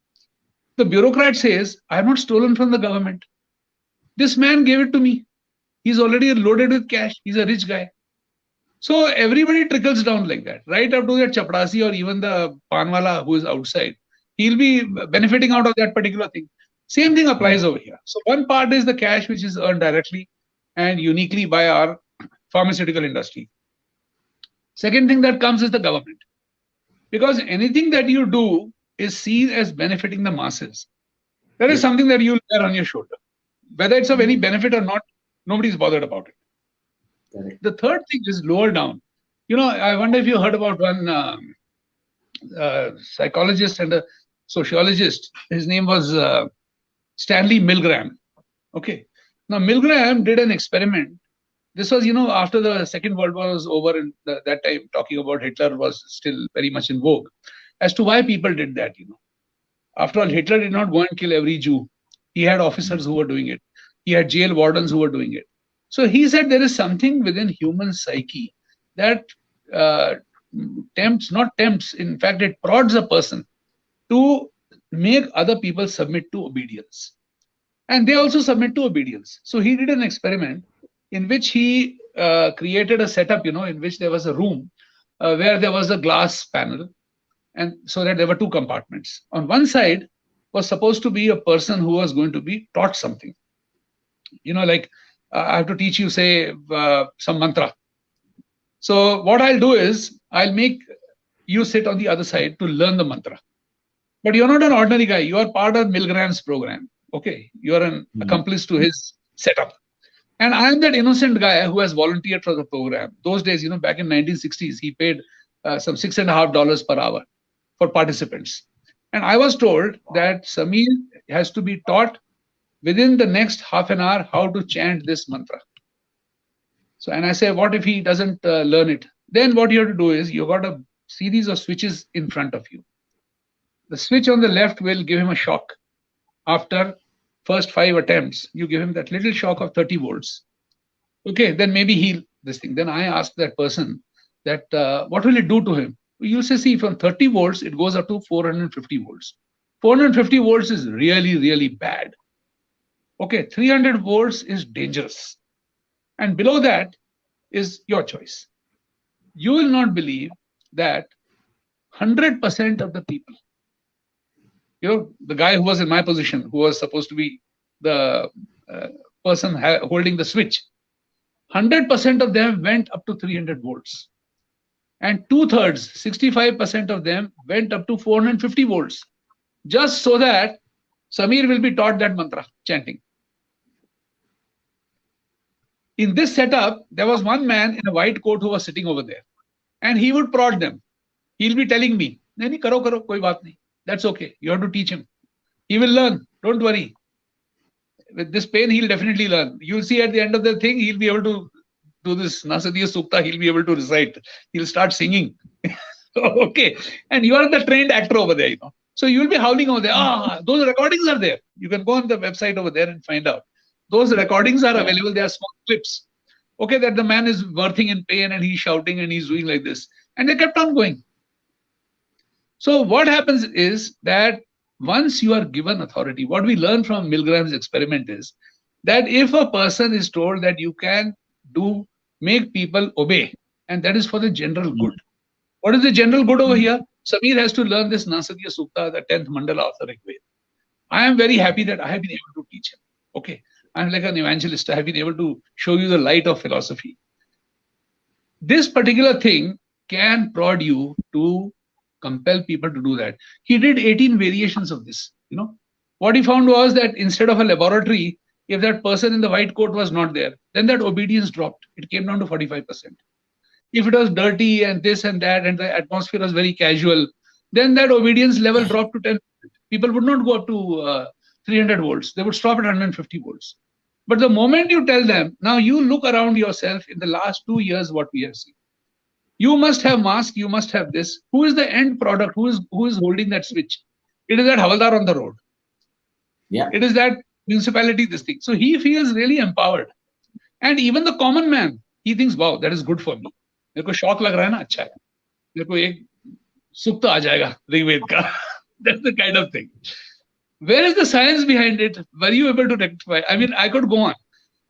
The bureaucrat says, I have not stolen from the government. This man gave it to me. He's already loaded with cash. He's a rich guy. So everybody trickles down like that, right up to the chaprasi or even the panwala who is outside. He'll be benefiting out of that particular thing. Same thing applies over here. So one part is the cash which is earned directly and uniquely by our pharmaceutical industry. Second thing that comes is the government. Because anything that you do is seen as benefiting the masses. That is something that you'll wear on your shoulder. Whether it's of any benefit or not, nobody's bothered about it. Correct. The third thing is lower down. I wonder if you heard about one psychologist and a sociologist. His name was Stanley Milgram. Okay. Now, Milgram did an experiment. This was, after the Second World War was over, and that time talking about Hitler was still very much in vogue, as to why people did that, After all, Hitler did not go and kill every Jew. He had officers who were doing it. He had jail wardens who were doing it. So he said there is something within human psyche that in fact, it prods a person to make other people submit to obedience. And they also submit to obedience. So he did an experiment in which he created a setup, in which there was a room where there was a glass panel, and so that there were 2 compartments. On one side was supposed to be a person who was going to be taught something. Like I have to teach you, say, some mantra. So what I'll do is I'll make you sit on the other side to learn the mantra. But you're not an ordinary guy. You are part of Milgram's program. Okay. You are an accomplice to his setup. And I am that innocent guy who has volunteered for the program. Those days, back in 1960s, he paid some $6.50 per hour for participants. And I was told that Samir has to be taught within the next half an hour how to chant this mantra. So, and I say, what if he doesn't learn it? Then what you have to do is you've got a series of switches in front of you. The switch on the left will give him a shock. After first 5 attempts, you give him that little shock of 30 volts. Okay, then maybe he'll this thing. Then I ask that person that what will it do to him? You say, see, from 30 volts, it goes up to 450 volts. 450 volts is really, really bad. Okay, 300 volts is dangerous. And below that is your choice. You will not believe that 100% of the people, the guy who was in my position, who was supposed to be the person holding the switch, 100% of them went up to 300 volts. And 2/3, 65% of them went up to 450 volts, just so that Samir will be taught that mantra, chanting. In this setup, there was one man in a white coat who was sitting over there, and he would prod them. He'll be telling me, nahi, karo, koi baat nahi. That's okay. You have to teach him. He will learn. Don't worry. With this pain, he'll definitely learn. You'll see at the end of the thing, he'll be able to do this Nasadiya Sukta. He'll be able to recite. He'll start singing. Okay. And you are the trained actor over there, So you'll be howling over there. Those recordings are there. You can go on the website over there and find out. Those recordings are available. They are small clips. Okay, that the man is birthing in pain and he's shouting and he's doing like this. And they kept on going. So what happens is that once you are given authority, what we learn from Milgram's experiment is that if a person is told that you can make people obey, and that is for the general good. What is the general good over here? Samir has to learn this Nasadiya Sukta, the 10th mandala of the Rig Veda. I am very happy that I have been able to teach him. Okay. I'm like an evangelist. I have been able to show you the light of philosophy. This particular thing can prod you to compel people to do that. He did 18 variations of this. What he found was that instead of a laboratory, if that person in the white coat was not there, then that obedience dropped. It came down to 45%. If it was dirty and this and that, and the atmosphere was very casual, then that obedience level dropped to 10%. People would not go up to 300 volts. They would stop at 150 volts. But the moment you tell them, now you look around yourself in the last 2 years, what we have seen. You must have mask, you must have this. Who is the end product? Who is holding that switch? It is that Havaldar on the road. Yeah. It is that municipality, this thing. So he feels really empowered. And even the common man, he thinks, wow, that is good for me. मेरे को शौक लग रहा है ना, अच्छा है. मेरे को एक सुक्त आ जाएगा ऋग्वेद का. That's the kind of thing. Where is the science behind it? Were you able to rectify? I mean, I could go on.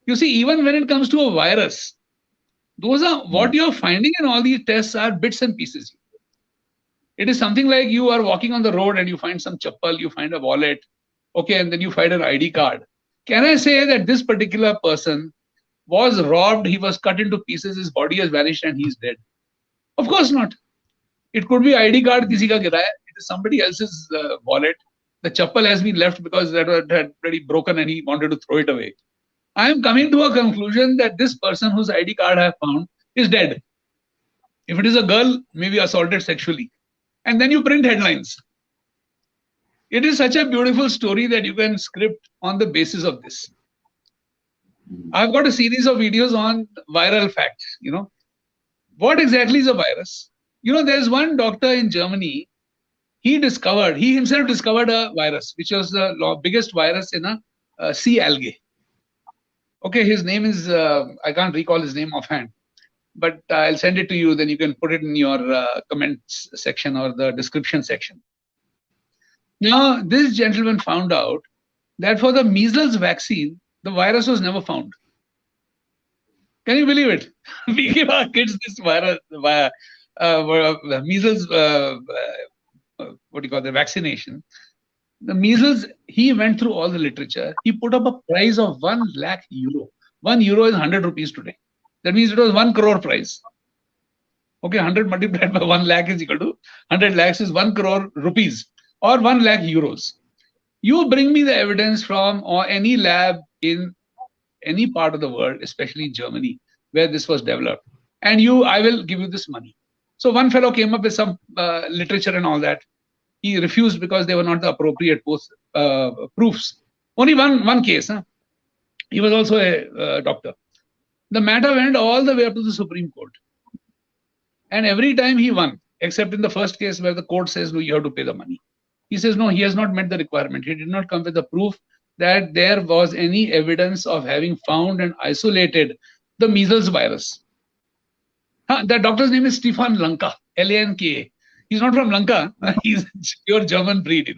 You see, even when it comes to a virus, those are what you're finding in all these tests are bits and pieces. It is something like you are walking on the road and you find some chappal, you find a wallet, okay, and then you find an ID card. Can I say that this particular person was robbed, he was cut into pieces, his body has vanished and he's dead? Of course not. It could be ID card kisi ka gira hai. It is somebody else's wallet. The chappal has been left because that had already broken and he wanted to throw it away. I am coming to a conclusion that this person whose ID card I have found is dead. If it is a girl, maybe assaulted sexually. And then you print headlines. It is such a beautiful story that you can script on the basis of this. I've got a series of videos on viral facts. What exactly is a virus? There's one doctor in Germany. He himself discovered a virus, which was the biggest virus in a sea algae. Okay, his name is, I can't recall his name offhand, but I'll send it to you. Then you can put it in your comments section or the description section. Now, this gentleman found out that for the measles vaccine, the virus was never found. Can you believe it? We give our kids this virus, measles, the vaccination. The measles, he went through all the literature. He put up a price of 1 lakh euro. 1 euro is 100 rupees today. That means it was 1 crore price. Okay, 100 multiplied by 1 lakh is equal to 100 lakhs is 1 crore rupees or 1 lakh euros. You bring me the evidence from any lab in any part of the world, especially in Germany, where this was developed, and I will give you this money. So one fellow came up with some literature and all that. He refused because they were not the appropriate proofs. Only one case. Huh? He was also a doctor. The matter went all the way up to the Supreme Court. And every time he won, except in the first case where the court says, no, you have to pay the money. He says, no, he has not met the requirement. He did not come with the proof that there was any evidence of having found and isolated the measles virus. That doctor's name is Stefan Lanka, Lanka. He's not from Lanka. He's pure German breed,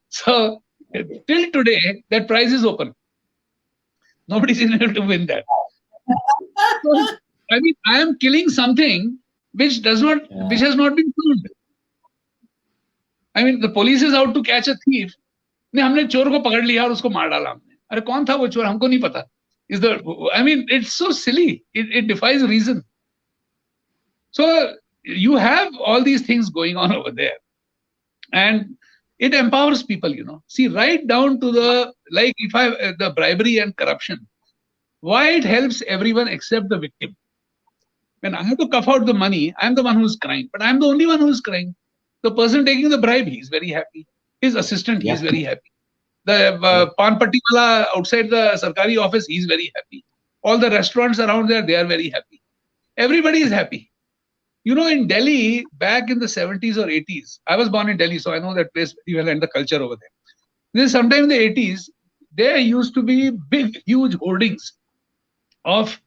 So till today, that prize is open. Nobody's been able to win that. So, I mean, I am killing something which has not been found. I mean, the police is out to catch a thief. नहीं हमने चोर को पकड़ लिया और उसको मार डाला हमने. अरे कौन था वो चोर हमको नहीं पता. I mean, it's so silly. It defies reason. So you have all these things going on over there, and it empowers people. See, right down to the bribery and corruption. Why it helps everyone except the victim. When I have to cough out the money, I'm the one who's crying, but I'm the only one who's crying. The person taking the bribe, he's very happy. His assistant, he's very happy. The Pan Patti wala outside the Sarkari office, he's very happy. All the restaurants around there, they are very happy. Everybody is happy. In Delhi, back in the 70s or 80s, I was born in Delhi, so I know that place very well and the culture over there. Then sometime in the 80s, there used to be big, huge hoardings of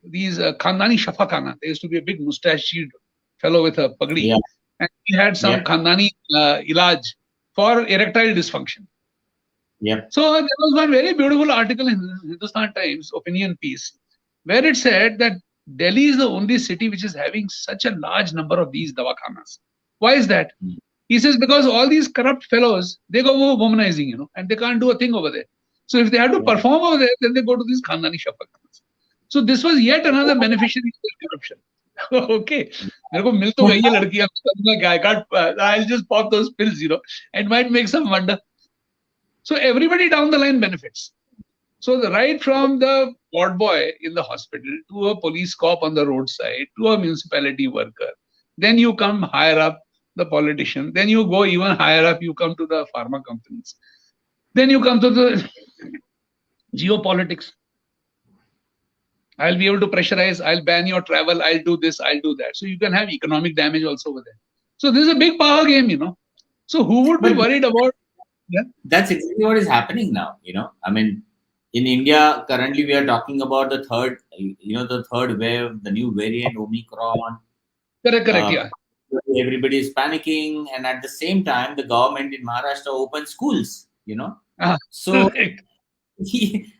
these Khandani Shafakhana. There used to be a big mustached fellow with a pagdi. Yeah. And he had some Khandani ilaj for erectile dysfunction. Yep. So there was one very beautiful article in Hindustan Times opinion piece where it said that Delhi is the only city which is having such a large number of these dawakhanas. Why is that? Mm. He says because all these corrupt fellows, they go over womanizing, and they can't do a thing over there. So if they have to Yeah. perform over there, then they go to these Khandani Shafakhanas. So this was yet another beneficiary of corruption. Okay. मेरे को मिल तो गई है लड़की, I got, I'll just pop those pills, and might make some wonder. So everybody down the line benefits. So right from the ward boy in the hospital to a police cop on the roadside to a municipality worker, then you come higher up, the politician, then you go even higher up, you come to the pharma companies, then you come to the geopolitics. I'll be able to pressurize, I'll ban your travel, I'll do this, I'll do that. So you can have economic damage also over there. So this is a big power game, So who would be worried about? Yeah. That's exactly what is happening now. I mean, in India, currently we are talking about the third wave, the new variant, Omicron. Correct, yeah. Everybody is panicking, and at the same time, the government in Maharashtra opened schools. So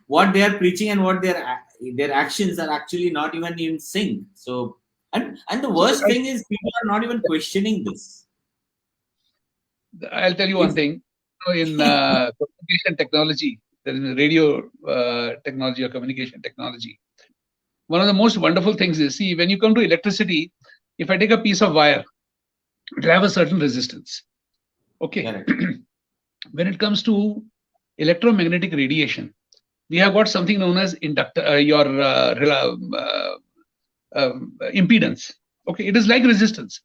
what they are preaching and what their actions are actually not even in sync. So and the worst thing is people are not even questioning this. I'll tell you one thing. In communication technology, there is radio technology or communication technology. One of the most wonderful things is, see, when you come to electricity, if I take a piece of wire, it will have a certain resistance. Okay. When it comes to electromagnetic radiation, we have got something known as impedance. Okay, it is like resistance.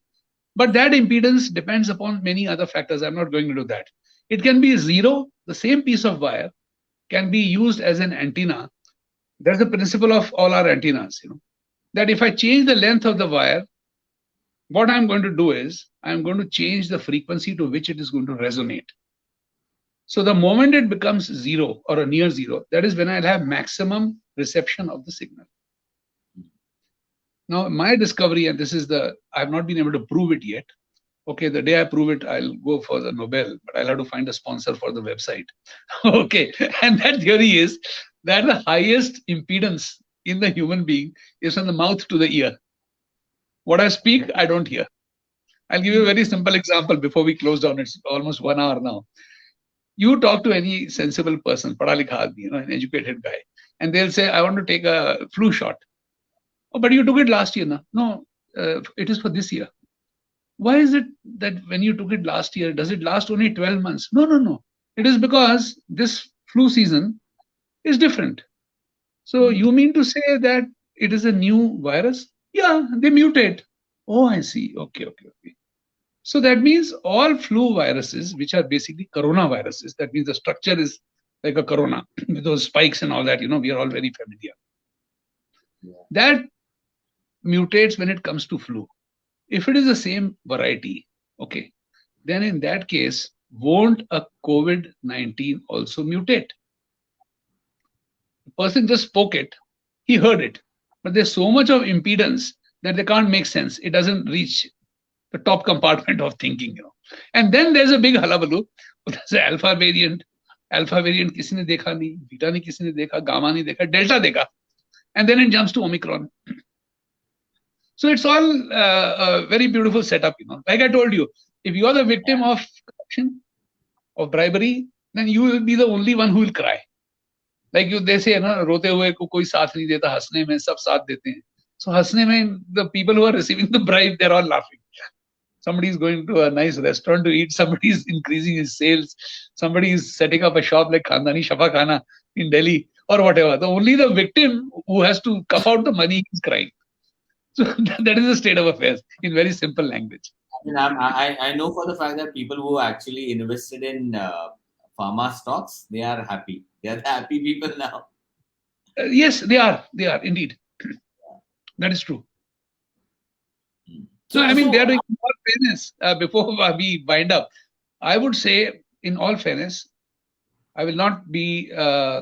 But that impedance depends upon many other factors. I'm not going into that. It can be zero. The same piece of wire can be used as an antenna. That's the principle of all our antennas, that if I change the length of the wire, what I'm going to do is I'm going to change the frequency to which it is going to resonate. So the moment it becomes zero or a near zero, that is when I'll have maximum reception of the signal. Now, my discovery, and I've not been able to prove it yet. Okay, the day I prove it, I'll go for the Nobel, but I'll have to find a sponsor for the website. Okay, and that theory is that the highest impedance in the human being is from the mouth to the ear. What I speak, I don't hear. I'll give you a very simple example before we close down. It's almost 1 hour now. You talk to any sensible person, padha likha aadmi, an educated guy, and they'll say, I want to take a flu shot. Oh, but you took it last year, na? No, it is for this year. Why is it that when you took it last year, does it last only 12 months? No. It is because this flu season is different. So you mean to say that it is a new virus? Yeah, they mutate. Oh, I see. Okay. So that means all flu viruses, which are basically coronaviruses, that means the structure is like a corona with those spikes and all that, we are all very familiar. Yeah. That mutates when it comes to flu. If it is the same variety, okay, then in that case, won't a COVID-19 also mutate? The person just spoke it, he heard it, but there's so much of impedance that they can't make sense. It doesn't reach the top compartment of thinking, And then there's a big hullabaloo. There's an alpha variant. Alpha variant किसी ने देखा नहीं, beta ने किसी ने देखा, gamma ने देखा, delta देखा, and then it jumps to Omicron. So it's all a very beautiful setup, Like I told you, if you are the victim of corruption, of bribery, then you will be the only one who will cry. Like they say, rote hue ko koi saath nahi deta, hasne mein sab saath dete hain. So hasne mein, the people who are receiving the bribe, they're all laughing. Somebody is going to a nice restaurant to eat. Somebody is increasing his sales. Somebody is setting up a shop like Khandani Shafakhana in Delhi or whatever. Only the victim who has to cough out the money is crying. So that is the state of affairs in very simple language. I know for the fact that people who actually invested in pharma stocks, they are happy. They are happy people now. Yes, they are. They are indeed. That is true. So, I mean, they are doing all fairness. Before we wind up, I would say, in all fairness, I will not be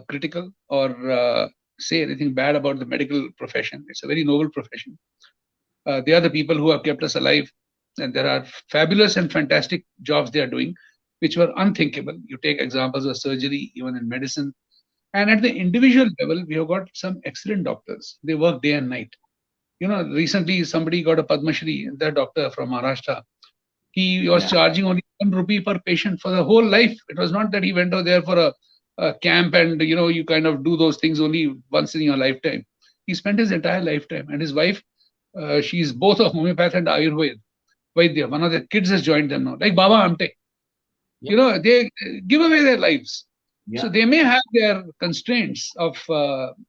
critical or say anything bad about the medical profession. It's a very noble profession. They are the people who have kept us alive, and there are fabulous and fantastic jobs they are doing. which were unthinkable. You take examples of surgery, even in medicine. And at the individual level, we have got some excellent doctors. They work day and night. Recently somebody got a Padma Shri, that doctor from Maharashtra. He was charging only 1 rupee per patient for the whole life. It was not that he went over there for a camp and, you kind of do those things only once in your lifetime. He spent his entire lifetime. And his wife, she's both a homeopath and Ayurveda. Vaidya. One of their kids has joined them now, like Baba Amte. They give away their lives. So they may have their constraints of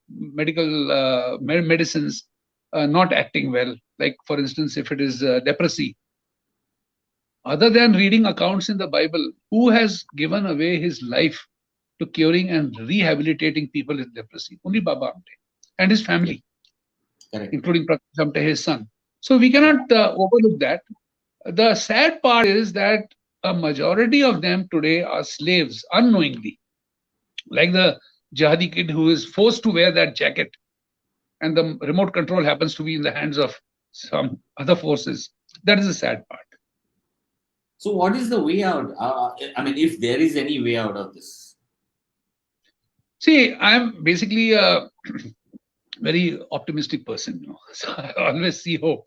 medical medicines not acting well. Like, for instance, if it is leprosy, other than reading accounts in the Bible, who has given away his life to curing and rehabilitating people with leprosy? Only Baba Amte and his family, including Prakash Amte, his son. So we cannot overlook that. The sad part is that a majority of them today are slaves unknowingly, like the jihadi kid who is forced to wear that jacket and the remote control happens to be in the hands of some other forces. That is the sad part. So what is the way out? I mean, if there is any way out of this? See, I'm basically a very optimistic person, so I always see hope.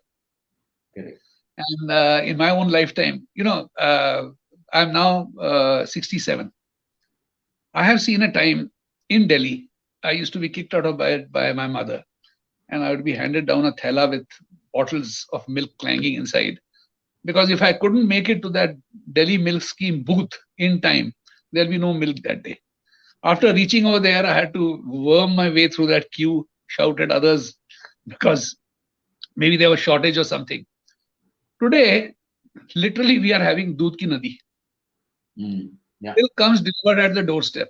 Correct. And in my own lifetime, I'm now 67. I have seen a time in Delhi, I used to be kicked out of bed by my mother, and I would be handed down a thela with bottles of milk clanging inside. Because if I couldn't make it to that Delhi milk scheme booth in time, there'll be no milk that day. After reaching over there, I had to worm my way through that queue, shout at others, because maybe there was shortage or something. Today, literally, we are having Doodh Ki Nadi. Milk comes delivered at the doorstep.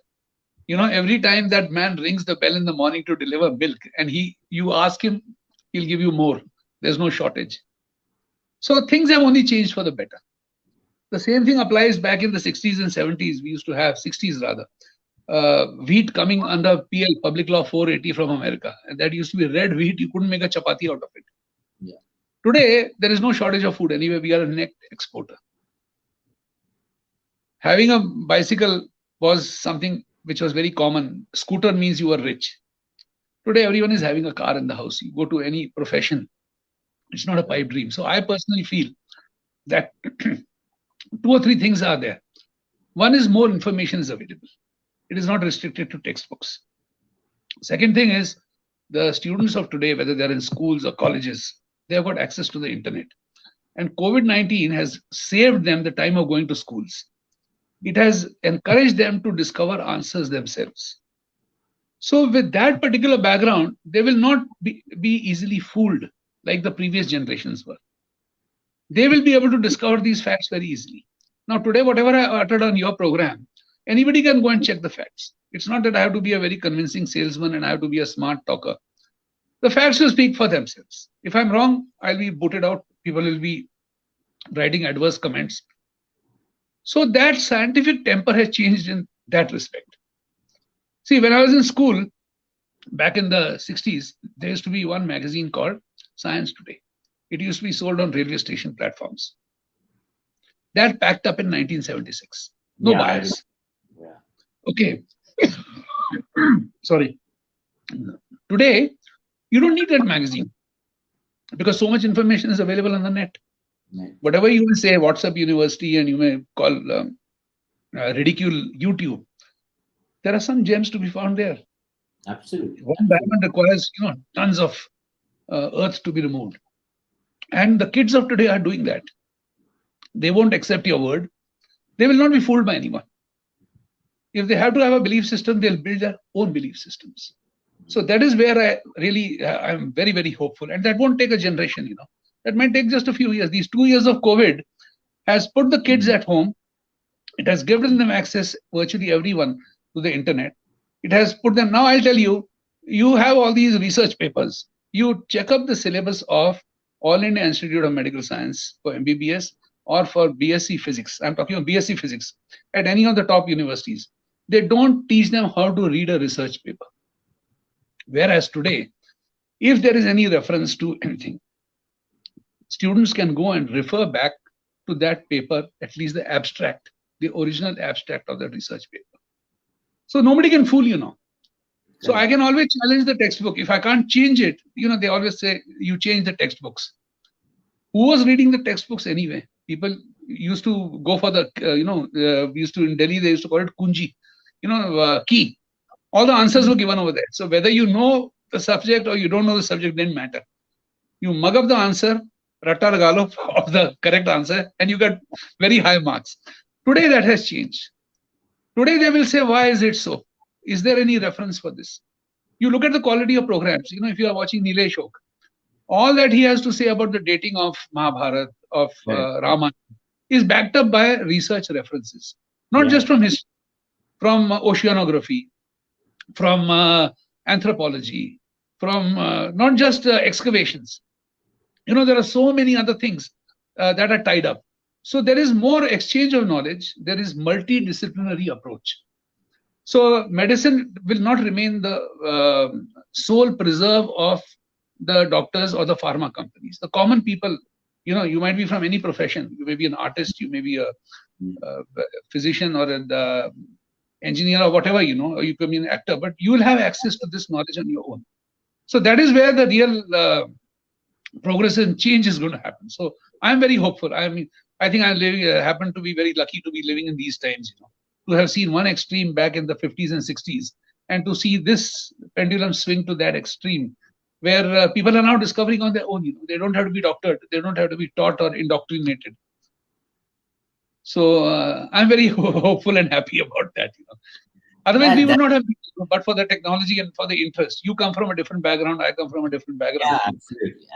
Every time that man rings the bell in the morning to deliver milk, and you ask him, he'll give you more. There's no shortage. So things have only changed for the better. The same thing applies back in the 60s and 70s. We used to have 60s rather. Wheat coming under PL, Public Law 480 from America. And that used to be red wheat. You couldn't make a chapati out of it. Today, there is no shortage of food anyway. We are a net exporter. Having a bicycle was something which was very common. Scooter means you were rich. Today, everyone is having a car in the house. You go to any profession, it's not a pipe dream. So I personally feel that 2 or 3 things are there. One is more information is available. It is not restricted to textbooks. Second thing is the students of today, whether they're in schools or colleges, they have got access to the internet. And COVID-19 has saved them the time of going to schools. It has encouraged them to discover answers themselves. So with that particular background, they will not be easily fooled like the previous generations were. They will be able to discover these facts very easily. Now today, whatever I uttered on your program, anybody can go and check the facts. It's not that I have to be a very convincing salesman and I have to be a smart talker. The facts will speak for themselves. If I'm wrong, I'll be booted out. People will be writing adverse comments. So that scientific temper has changed in that respect. See, when I was in school, back in the 60s, there used to be one magazine called Science Today. It used to be sold on railway station platforms. That packed up in 1976. No buyers. Okay. Sorry. Today, you don't need that magazine because so much information is available on the net. Whatever you will say, WhatsApp University, and you may call ridicule YouTube, there are some gems to be found there. Absolutely. One diamond requires tons of earth to be removed. And the kids of today are doing that. They won't accept your word. They will not be fooled by anyone. If they have to have a belief system, they'll build their own belief systems. So that is where I'm very, very hopeful. And that won't take a generation, That might take just a few years. These 2 years of COVID has put the kids at home. It has given them access, virtually everyone, to the internet. It has put them, now I'll tell you, you have all these research papers. You check up the syllabus of All India Institute of Medical Science for MBBS or for BSc Physics. I'm talking about BSc Physics at any of the top universities. They don't teach them how to read a research paper. Whereas today, if there is any reference to anything, students can go and refer back to that paper, at least the abstract, the original abstract of that research paper. So nobody can fool you now. So I can always challenge the textbook. If I can't change it, they always say, you change the textbooks. Who was reading the textbooks anyway? People used to go for the, in Delhi, they used to call it kunji, key. All the answers were given over there. So whether you know the subject or you don't know the subject didn't matter. You mug up the answer, ratta lagalo of the correct answer, and you got very high marks. Today that has changed. Today they will say, why is it so? Is there any reference for this? You look at the quality of programs. If you are watching Nilesh Oak, all that he has to say about the dating of Mahabharata, of Ramayana, is backed up by research references. Not just from history, from oceanography, from anthropology, from not just excavations. There are so many other things that are tied up. So there is more exchange of knowledge. There is multidisciplinary approach. So medicine will not remain the sole preserve of the doctors or the pharma companies. The common people, you might be from any profession. You may be an artist, you may be a physician or an engineer or whatever, or you can be an actor, but you will have access to this knowledge on your own. So that is where the real progress and change is going to happen. So I'm very hopeful. I think I happen to be very lucky to be living in these times, to have seen one extreme back in the 50s and 60s, and to see this pendulum swing to that extreme, where people are now discovering on their own. They don't have to be doctored. They don't have to be taught or indoctrinated. So I'm very hopeful and happy about that. Otherwise, we would not have, but for the technology and for the interest. You come from a different background. I come from a different background. Yeah,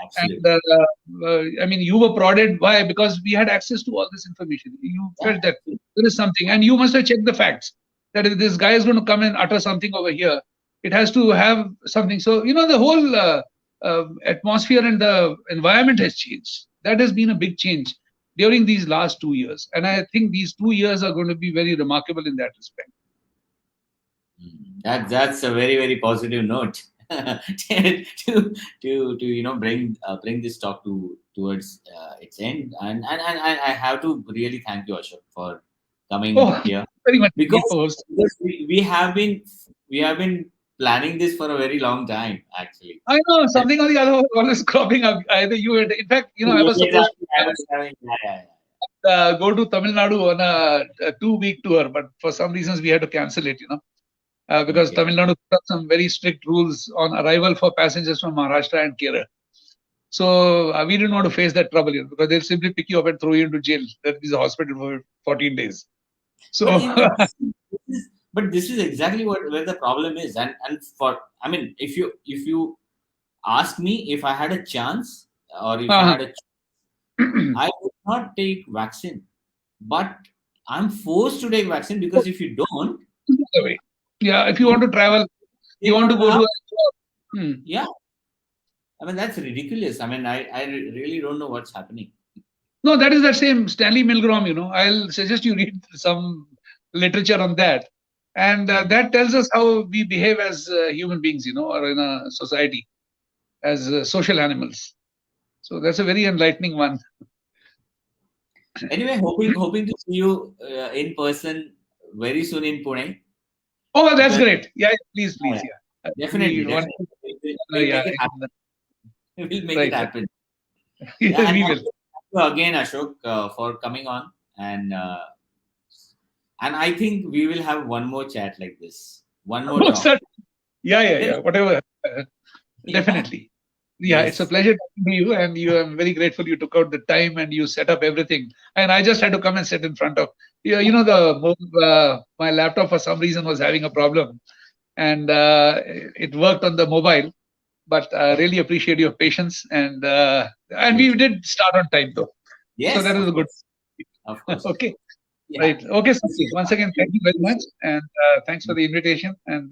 absolutely. And you were prodded. Why? Because we had access to all this information. You felt that there is something, and you must have checked the facts. That if this guy is going to come and utter something over here, it has to have something. So the whole atmosphere and the environment has changed. That has been a big change during these last 2 years, and I think these 2 years are going to be very remarkable in that respect. That's a very, very positive note to bring this talk towards its end, and I have to really thank you, Ashok, for coming here. Very much, because we have been planning this for a very long time, actually. I know something or the other was always cropping up. Either you had, in fact, I was supposed to go to Tamil Nadu on a 2-week tour, but for some reasons we had to cancel it. Because Tamil Nadu put up some very strict rules on arrival for passengers from Maharashtra and Kerala. So we didn't want to face that trouble, because they'll simply pick you up and throw you into jail. That is a hospital for 14 days. So, but this is exactly where the problem is, and if you ask me if I had a chance, or if I had a chance, I would not take vaccine, but I'm forced to take vaccine, because if you don't, if you want to travel, you want to go to yeah. That's ridiculous. I really don't know what's happening. No, that is the same Stanley Milgram. I'll suggest you read some literature on that. And that tells us how we behave as human beings, or in a society, as social animals. So that's a very enlightening one. Anyway, hoping to see you in person very soon in Pune. Oh, that's great. Yeah, please. Yeah. Definitely. We'll make it happen. We will. Thank you again, Ashok, for coming on, and I think we will have one more chat like this. One more talk. Yeah. Whatever. Definitely. Yeah, it's a pleasure talking to you, and I'm very grateful you took out the time and you set up everything. And I just had to come and sit in front of my laptop for some reason was having a problem, and it worked on the mobile. But I really appreciate your patience, and we did start on time though. Yes. So that is a good. Of course. Okay. Yeah. Right. Okay. So once again, thank you very much, and thanks for the invitation and